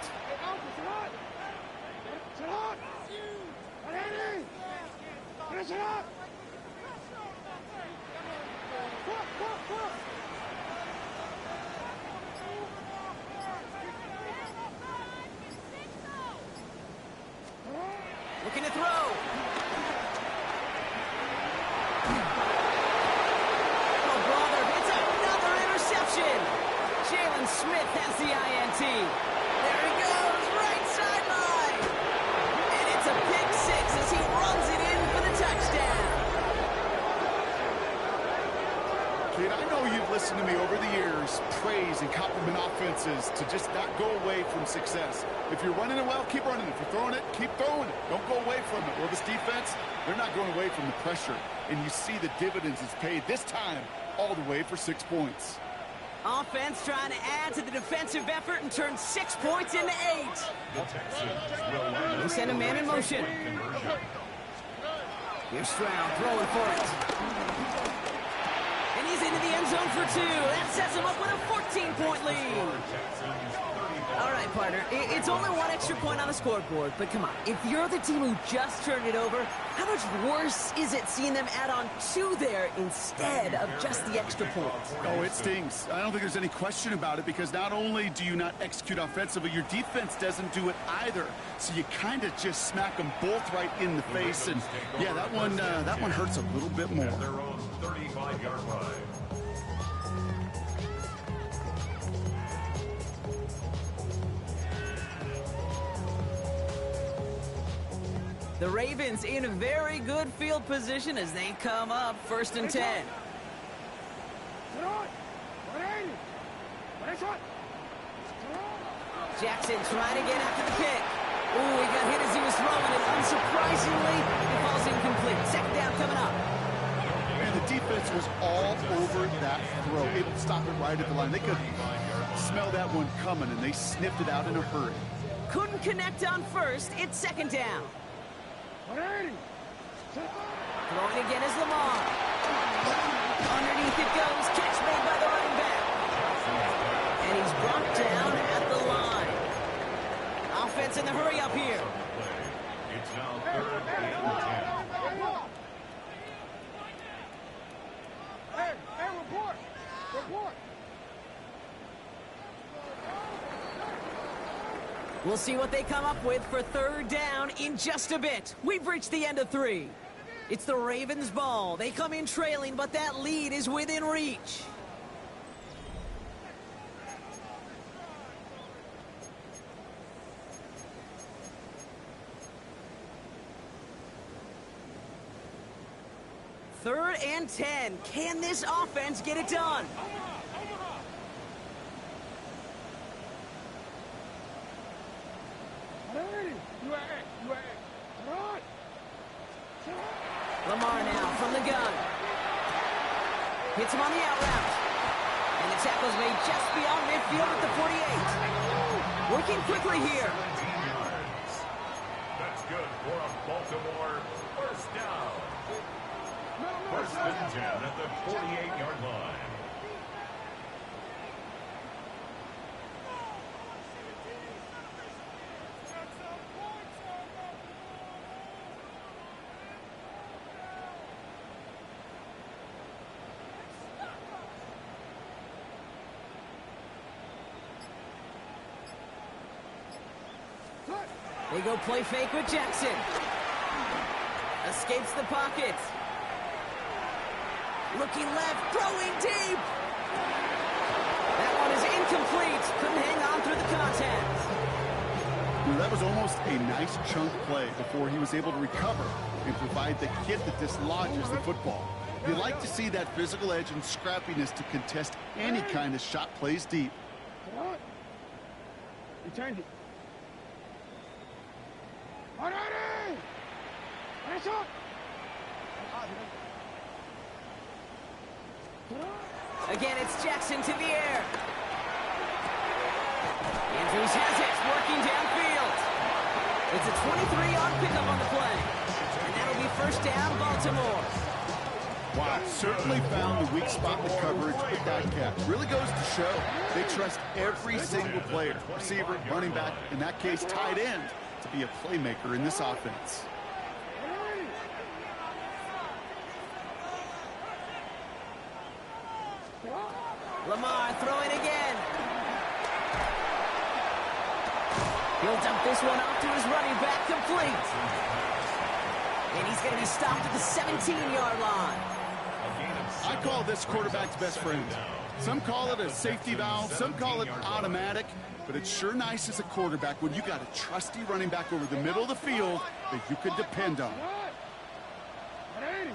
[SPEAKER 2] Looking to throw. Oh, brother, it's another interception. Jalen Smith has the INT. There he goes, right sideline. And it's a pick 6 as he runs it in for the touchdown.
[SPEAKER 5] Kate, I know you've listened to me over the years praise and compliment offenses to just not go away from success. If you're running it well, keep running it. If you're throwing it, keep throwing it. Don't go away from it. Well, this defense, they're not going away from the pressure. And you see the dividends it's paid this time all the way for 6 points.
[SPEAKER 2] Offense trying to add to the defensive effort and turn 6 points into 8. They send a man in motion. Here's Stroud throwing for it. And he's into the end zone for 2. That sets him up with a 14-point lead. All right, partner, it's only 1 extra point on the scoreboard, but come on, if you're the team who just turned it over, how much worse is it seeing them add on 2 there instead of just the extra point?
[SPEAKER 5] Oh, it stings. I don't think there's any question about it, because not only do you not execute offensively, your defense doesn't do it either. So you kind of just smack them both right in the face, and yeah, that one hurts a little bit more.
[SPEAKER 6] Their own 35-yard line.
[SPEAKER 2] The Ravens in a very good field position as they come up 1st and 10. Jackson trying to get after the pick. Ooh, he got hit as he was throwing it. Unsurprisingly, it falls incomplete. Second down coming up.
[SPEAKER 5] And the defense was all over that throw, able to stop it right at the line. They could smell that one coming, and they sniffed it out in a hurry.
[SPEAKER 2] Couldn't connect on first. It's second down. Throwing again is Lamar. Underneath it goes. Catch made by the running back. And he's brought down at the line. Offense in the hurry up here.
[SPEAKER 6] It's now 3rd and 10.
[SPEAKER 3] Hey, report! Report!
[SPEAKER 2] We'll see what they come up with for third down in just a bit. We've reached the end of 3. It's the Ravens' ball. They come in trailing, but that lead is within reach. Third and 10. Can this offense get it done? Lamar now from the gun. Hits him on the out route. And the tackle's made just beyond midfield at the 48. Working quickly here.
[SPEAKER 6] 17 yards. That's good for a Baltimore first down. First and 10 at the 48-yard line.
[SPEAKER 2] They go play fake with Jackson. Escapes the pocket. Looking left, throwing deep. That one is incomplete. Couldn't hang on through the contact.
[SPEAKER 5] Well, that was almost a nice chunk play before he was able to recover and provide the hit that dislodges the football. You like to see that physical edge and scrappiness to contest any kind of shot plays deep.
[SPEAKER 3] Returned it.
[SPEAKER 2] Again, it's Jackson to the air. Andrews has it, working downfield. It's a 23-yard pickup on the play. And that'll be first down, Baltimore.
[SPEAKER 5] Wow, certainly found the weak spot in the coverage with that catch. Really goes to show they trust every single player, receiver, running back, in that case, tight end, to be a playmaker in this offense.
[SPEAKER 2] Lamar throwing again. He'll dump this one off to his running back, complete. And he's going to be stopped at the 17-yard line.
[SPEAKER 5] I call this quarterback's best friend. Some call it a safety valve, some call it automatic, but it's sure nice as a quarterback when you got a trusty running back over the middle of the field that you can depend on.
[SPEAKER 2] And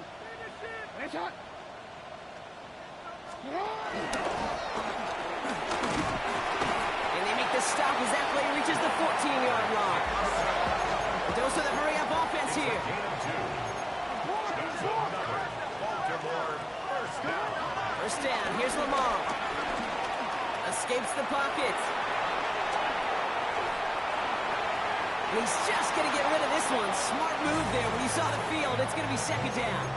[SPEAKER 2] they make the stop as that play reaches the 14-yard line. Dose of the hurry-up offense here. First down, here's Lamar. Escapes the pocket. He's just going to get rid of this one. Smart move there. When you saw the field, it's going to be second down.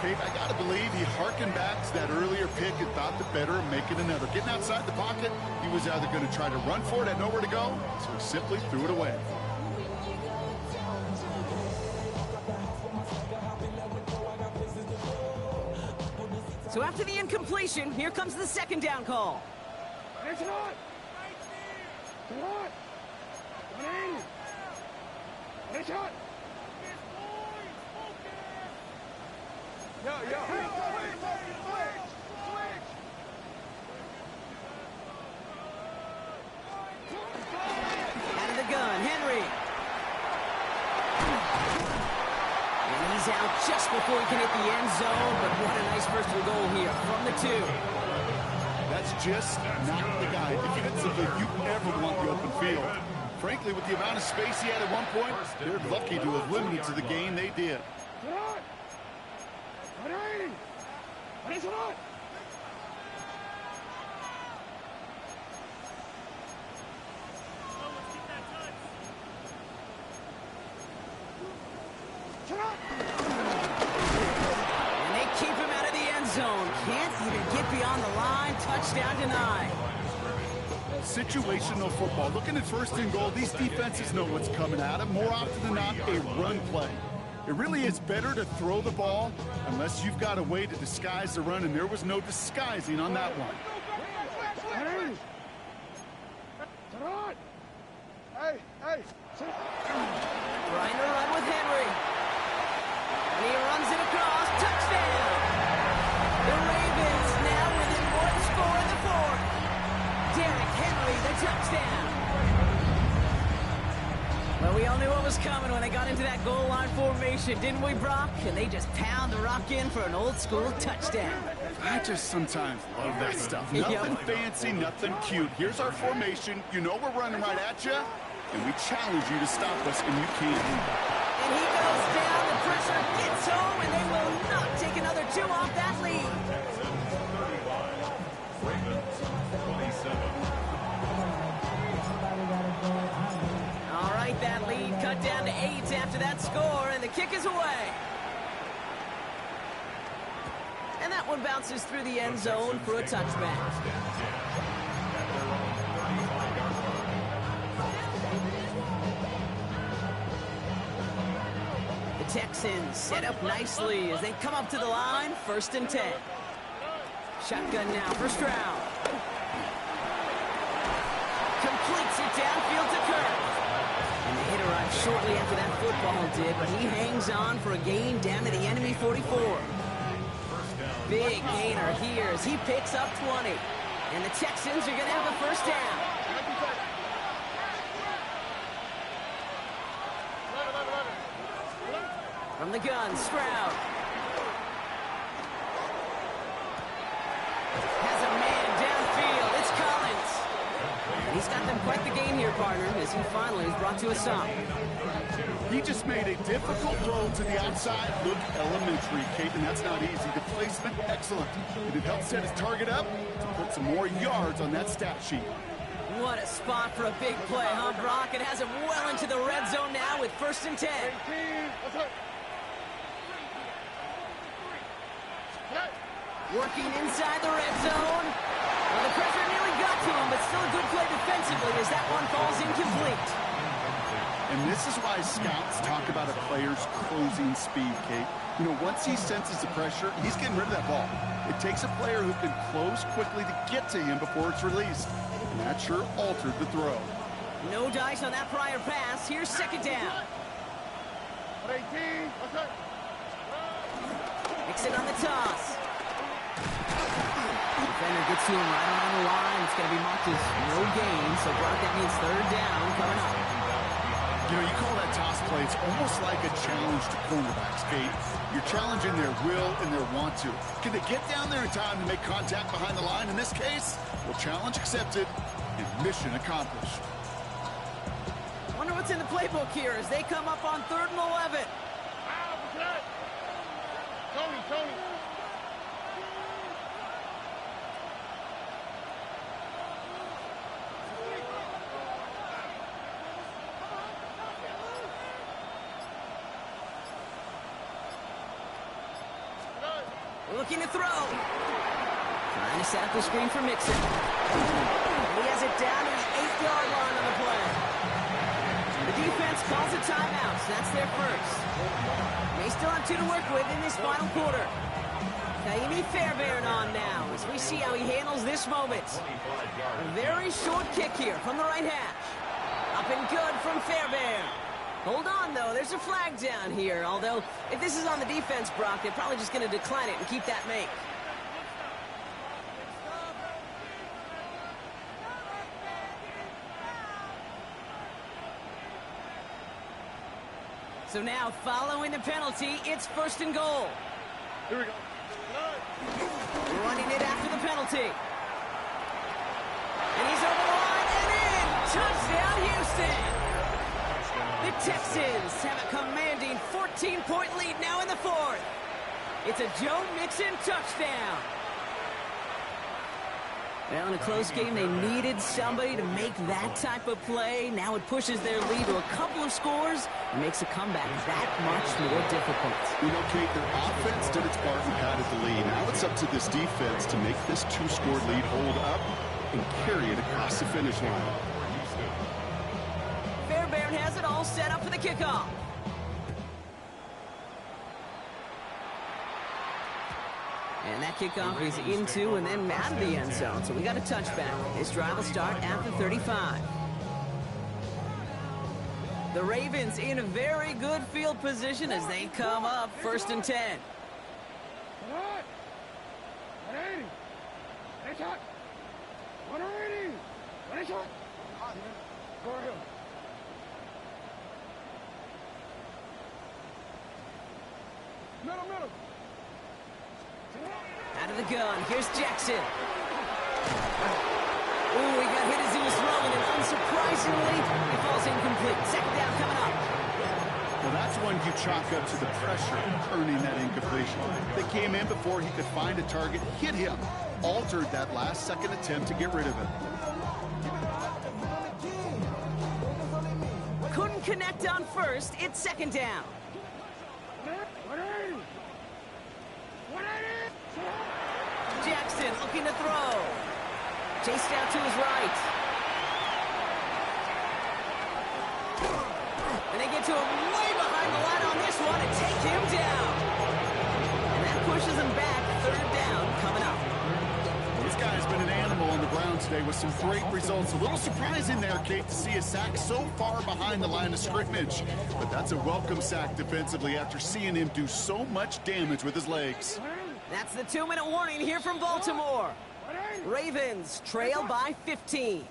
[SPEAKER 5] Kate, I got to believe he harkened back to that earlier pick and thought the better of making another. Getting outside the pocket, he was either going to try to run for it, had nowhere to go, so he simply threw it away.
[SPEAKER 2] So after the incompletion, here comes the second down call. Out of the gun, Henry. And he's out just before he can hit the end zone, but what a nice first and goal here from the 2.
[SPEAKER 5] That's just not the guy. Defensively, you ever want the open field. Frankly, with the amount of space he had at one point, they're lucky to have limited to the game they did.
[SPEAKER 2] And they keep him out of the end zone. Can't even get beyond the line. Touchdown denied.
[SPEAKER 5] Situational football. Looking at first and goal, these defenses know what's coming at them. More often than not, a run play. It really is better to throw the ball unless you've got a way to disguise the run, and there was no disguising on that one.
[SPEAKER 2] Trying to run with Henry. And he runs it across. Touchdown! The Ravens now within one score in the fourth. Derrick Henry, the touchdown. Well, we all knew what was coming when they got into that goal line formation, didn't we, Brock? And they just pound the rock in for an old-school touchdown.
[SPEAKER 5] I just sometimes love that stuff. Nothing fancy, nothing cute. Here's our formation. You know we're running right at you, and we challenge you to stop us, and you can.
[SPEAKER 2] And he goes down, the pressure gets home, and they will not take another two off that lead.
[SPEAKER 6] Ravens, 27.
[SPEAKER 2] All right, that lead cut down to 8 after that score, and the kick is away. And that one bounces through the end zone for a touchback. The Texans set up nicely as they come up to the line, 1st and 10. Shotgun now for Stroud. Completes it downfield to Kirk. And the hit arrived shortly after that football did, but he hangs on for a gain down to the enemy 44. Big gainer here as he picks up 20. And the Texans are going to have a first down. From the gun, Stroud. Has a man downfield. It's Collins. And he's got them quite the gain here, partner, as he finally is brought to a stop.
[SPEAKER 5] He just made a difficult throw to the outside. Look elementary, Kate, and that's not easy. The placement, excellent. And it helped set his target up to put some more yards on that stat sheet.
[SPEAKER 2] What a spot for a big play, huh, Brock? It has him well into the red zone now with 1st and 10. Working inside the red zone. Well, the pressure nearly got to him, but still a good play defensively as that one falls incomplete.
[SPEAKER 5] And this is why scouts talk about a player's closing speed, Kate. You know, once he senses the pressure, he's getting rid of that ball. It takes a player who can close quickly to get to him before it's released. And that sure altered the throw.
[SPEAKER 2] No dice on that prior pass. Here's 2nd down. Mix it on the toss. Defender gets to him right around the line. It's going to be marked as no gain. So, Brock, that means 3rd down coming up.
[SPEAKER 5] You know, you call that toss play, it's almost like a challenge to cornerbacks, Kate. You're challenging their will and their want to. Can they get down there in time to make contact behind the line? In this case, well, challenge accepted and mission accomplished.
[SPEAKER 2] Wonder what's in the playbook here as they come up on 3rd and 11.
[SPEAKER 3] Tony.
[SPEAKER 2] Looking to throw. Trying to set up the screen for Mixon. And he has it down to the 8-yard line on the play. The defense calls a timeout, so that's their first. They still have 2 to work with in this final quarter. Naimi Fairbairn on now as we see how he handles this moment. A very short kick here from the right hash. Up and good from Fairbairn. Hold on, though. There's a flag down here. Although, if this is on the defense, Brock, they're probably just going to decline it and keep that make. So now, following the penalty, it's 1st and goal.
[SPEAKER 3] Here we go.
[SPEAKER 2] Running it after the penalty. And he's over the line and in. Touchdown, Houston! The Texans have a commanding 14-point lead now in the fourth. It's a Joe Mixon touchdown. Well, in a close game, they needed somebody to make that type of play. Now it pushes their lead to a couple of scores and makes a comeback that much more difficult.
[SPEAKER 5] You know, Kate, their offense did its part and padded the lead. Now it's up to this defense to make this two-score lead hold up and carry it across the finish line.
[SPEAKER 2] Fairbairn has it all set up for the kickoff. And that kickoff is into and then out of the end zone. So we got a touchback. This drive will start at the 35. The Ravens in a very good field position as they come up 1st and 10.
[SPEAKER 3] Middle.
[SPEAKER 2] Out of the gun, here's Jackson. Ooh, he got hit as he was throwing, and unsurprisingly, he falls incomplete. 2nd down coming up.
[SPEAKER 5] Well, that's one you chalk up to the pressure earning that incompletion. They came in before he could find a target, hit him, altered that last-second attempt to get rid of it.
[SPEAKER 2] Couldn't connect on 1st. It's 2nd down. Jackson looking to throw. Chased out to his right. And they get to him way behind the line on this one and take him down. And that pushes him back. 3rd down coming up.
[SPEAKER 5] This guy's been an animal on the ground today with some great results. A little surprising there, Kate, to see a sack so far behind the line of scrimmage. But that's a welcome sack defensively after seeing him do so much damage with his legs.
[SPEAKER 2] That's the 2-minute warning here from Baltimore. Ravens trail by 15.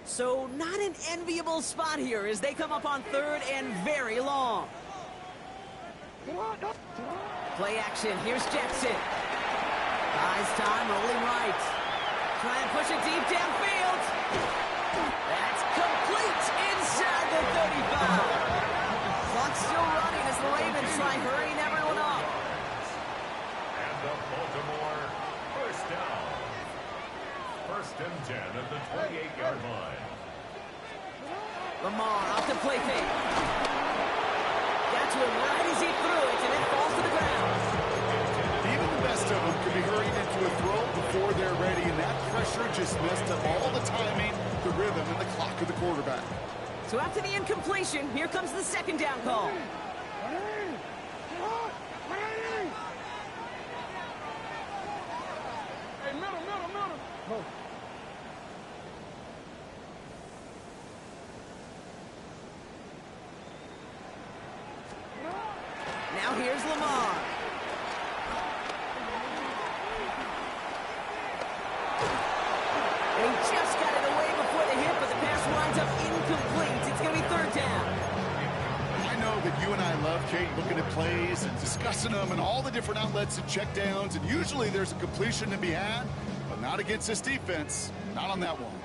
[SPEAKER 2] So not an enviable spot here as they come up on 3rd and very long. Play action. Here's Jackson. Buys time, rolling right. Try and push it deep downfield. That's complete inside the 35. Clock still running as the Ravens try hurrying everyone up.
[SPEAKER 6] And the Baltimore 1st down. 1st and 10 at the 28-yard line.
[SPEAKER 2] Lamar off the play fake. Got to him right as he threw it, and it falls to the ground.
[SPEAKER 5] Even the best of them can be hurried into a throw before they're ready, and that pressure just messed up all the timing, the rhythm, and the clock of the quarterback.
[SPEAKER 2] So after the incompletion, here comes the 2nd down call.
[SPEAKER 3] Hey, middle.
[SPEAKER 2] Now here's Lamar. And he just got it away before the hit, but the pass winds up incomplete. It's going to be 3rd down.
[SPEAKER 5] I know that you and I love, Kate, looking at plays and discussing them and all the different outlets and checkdowns, and usually there's a completion to be had, but not against this defense. Not on that one.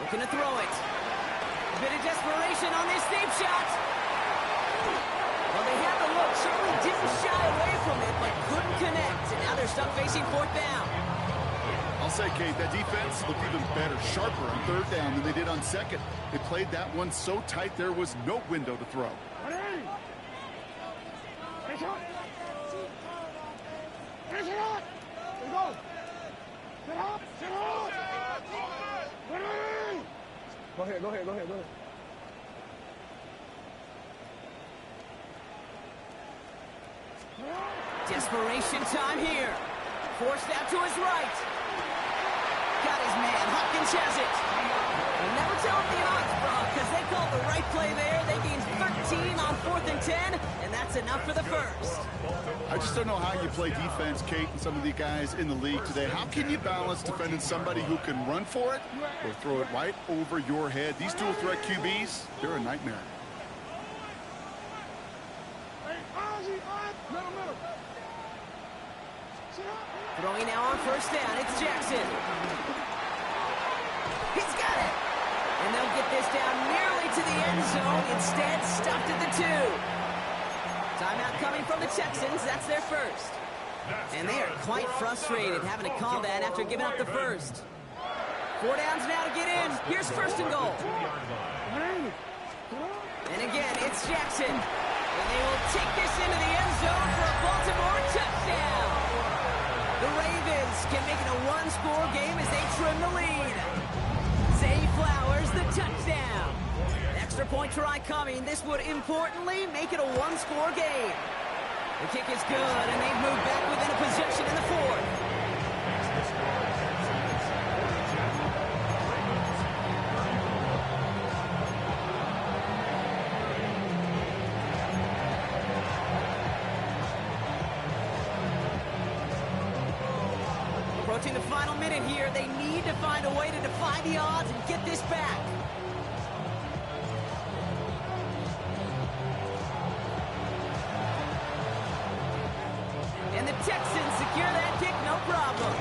[SPEAKER 2] Looking to throw it. A bit of desperation on this deep shot. Well, they had the look. Certainly didn't shy away from it, but couldn't connect. And now they're stuck facing 4th down.
[SPEAKER 5] I'll say, Kate, that defense looked even better, sharper on 3rd down than they did on 2nd. They played that one so tight there was no window to throw.
[SPEAKER 3] Go ahead.
[SPEAKER 2] Desperation time here. Forced out to his right. Got got his man. Hopkins has it. We'll never tell him the odds, Brock, because they called the right play there. They gained 13 on 4th and 10, and that's enough for the first.
[SPEAKER 5] I just don't know how you play defense, Kate, and some of the guys in the league today. How can you balance defending somebody who can run for it or throw it right over your head? These dual threat QBs, they're a nightmare.
[SPEAKER 2] Throwing now on 1st down, it's Jackson. He's got it. And they'll get this down nearly to the end zone. Instead, stuffed at the 2. Timeout coming from the Texans. That's their first. And they are quite frustrated having to call that after giving up the first. 4 downs now to get in. Here's 1st and goal. And again, it's Jackson. And they will take this into the end zone for a Baltimore touchdown. The Ravens can make it a 1-score game as they trim the lead. Zay Flowers, the touchdown. Extra point try coming. This would importantly make it a 1-score game. The kick is good, and they've moved back within a possession in the 4th. Approaching the final minute here, they need to find a way to defy the odds and get this back. And the Texans secure that kick, no problem.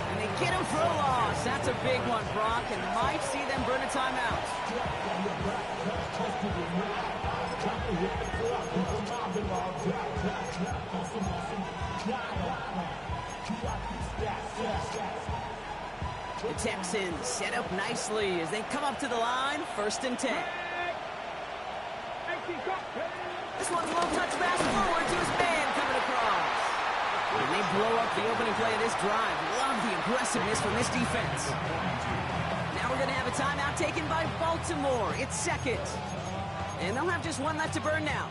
[SPEAKER 2] And they get him for a loss. That's a big one, Brock, and might see them burn a timeout. The Texans set up nicely as they come up to the line, 1st and 10. This one's a little touch pass forward to his man coming across. And they blow up the opening play of this drive. Love the aggressiveness from this defense. Now we're going to have a timeout taken by Baltimore. It's 2nd. And they'll have just 1 left to burn now.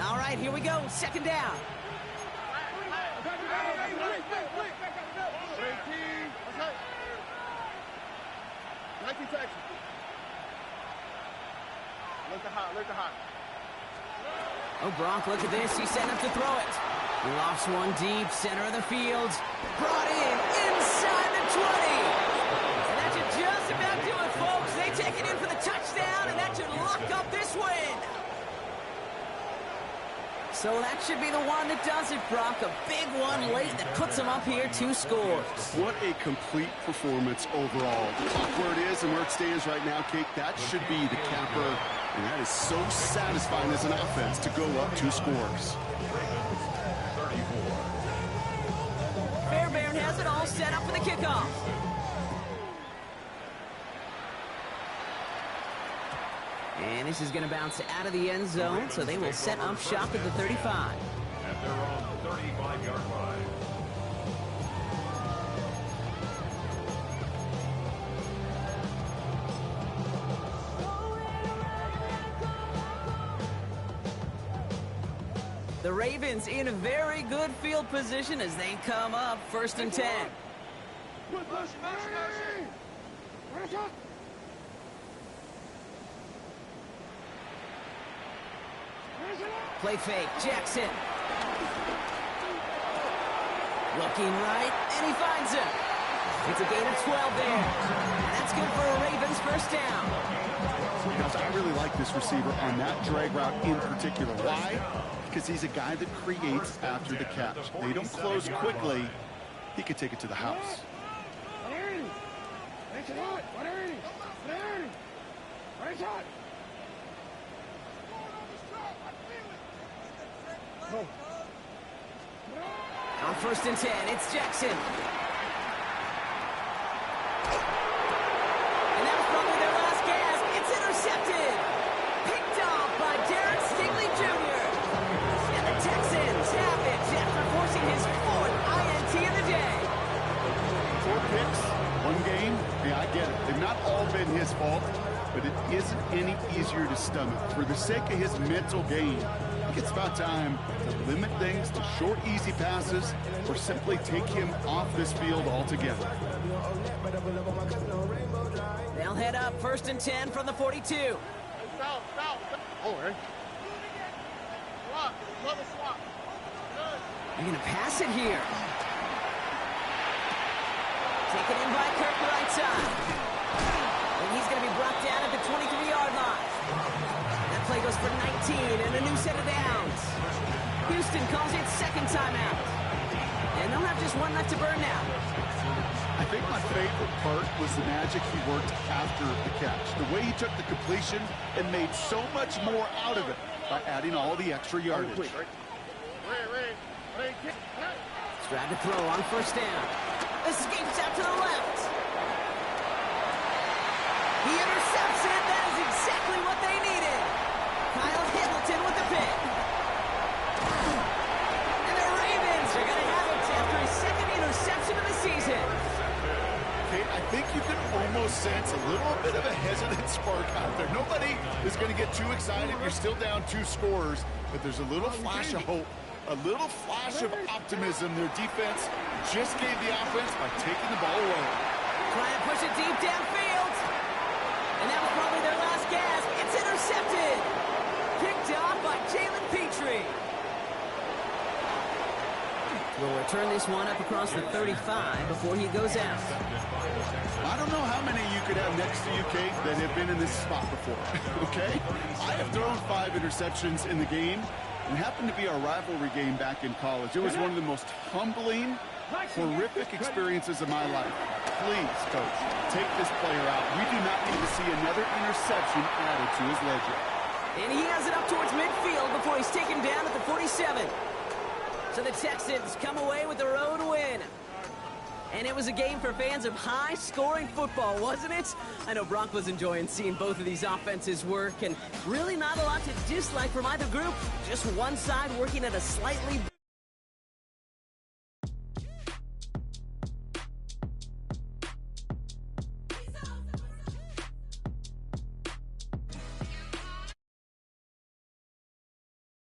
[SPEAKER 2] All right, here we go. 2nd down. Oh, Gronk, look at this. He's setting up to throw it. Lofts one deep, center of the field. Brought in, inside the 20. And that should just about do it, folks. They take it in for the touchdown, and that should lock up this win. So that should be the one that does it, Brock. A big one late that puts them up here 2 scores.
[SPEAKER 5] What a complete performance overall. Look where it is and where it stands right now, Kate. That should be the capper, and that is so satisfying as an offense to go up 2 scores.
[SPEAKER 2] Fairbairn has it all set up for the kickoff. And this is going to bounce out of the end zone, so they will set up shop at the 35.
[SPEAKER 6] At their own 35-yard line.
[SPEAKER 2] The Ravens in a very good field position as they come up 1st and 10. Play fake, Jackson. Looking right, and he finds him. It's a gain of 12 there. And that's good for a Ravens 1st down.
[SPEAKER 5] Because I really like this receiver on that drag route in particular. Why? Because he's a guy that creates after the catch. They don't close quickly. He could take it to the house.
[SPEAKER 2] On 1st and 10, it's Jackson. And that was probably their last gasp. It's intercepted. Picked off by Derek Stingley Jr. And the Texans have it after his 4th INT of the day.
[SPEAKER 5] 4 picks, 1 game. Yeah, I get it. They've not all been his fault, but it isn't any easier to stomach. For the sake of his mental game, I think it's about time to limit things to short, easy passes or simply take him off this field altogether.
[SPEAKER 2] They'll head up 1st and 10 from the 42.
[SPEAKER 3] Oh, hey. Swap. Another swap. Good.
[SPEAKER 2] They're going to pass it here. Taken in by Kirk right side. And he's going to be brought down at the 23-yard line. That play goes for 19 and a new set of downs. Houston calls it 2nd timeout. And they'll have just 1 left to burn now.
[SPEAKER 5] I think my favorite part was the magic he worked after the catch. The way he took the completion and made so much more out of it by adding all the extra yardage.
[SPEAKER 2] Strad to throw on 1st down. Escapes out to the left. He intercepts it. That is exactly what they needed. Kyle Hamilton with the pick. And the Ravens are going to have it after his 2nd interception of the season.
[SPEAKER 5] Okay, I think you can almost sense a little bit of a hesitant spark out there. Nobody is going to get too excited. You're still down 2 scores, but there's a little flash of hope, a little flash of optimism. Their defense just gave the offense by taking the ball away.
[SPEAKER 2] Trying to push it deep downfield. And that was probably their last gasp. It's intercepted. Picked off by Jalen Petrie. We'll return this one up across the 35 before he goes out.
[SPEAKER 5] I don't know how many you could have next to you, Kate, that have been in this spot before, okay? I have thrown 5 interceptions in the game, and happened to be our rivalry game back in college. It was one of the most humbling, horrific experiences of my life. Please, Coach, take this player out. We do not need to see another interception added to his ledger.
[SPEAKER 2] And he has it up towards midfield before he's taken down at the 47. So the Texans come away with the road win. And it was a game for fans of high-scoring football, wasn't it? I know Bronk was enjoying seeing both of these offenses work, and really not a lot to dislike from either group. Just one side working at a slightly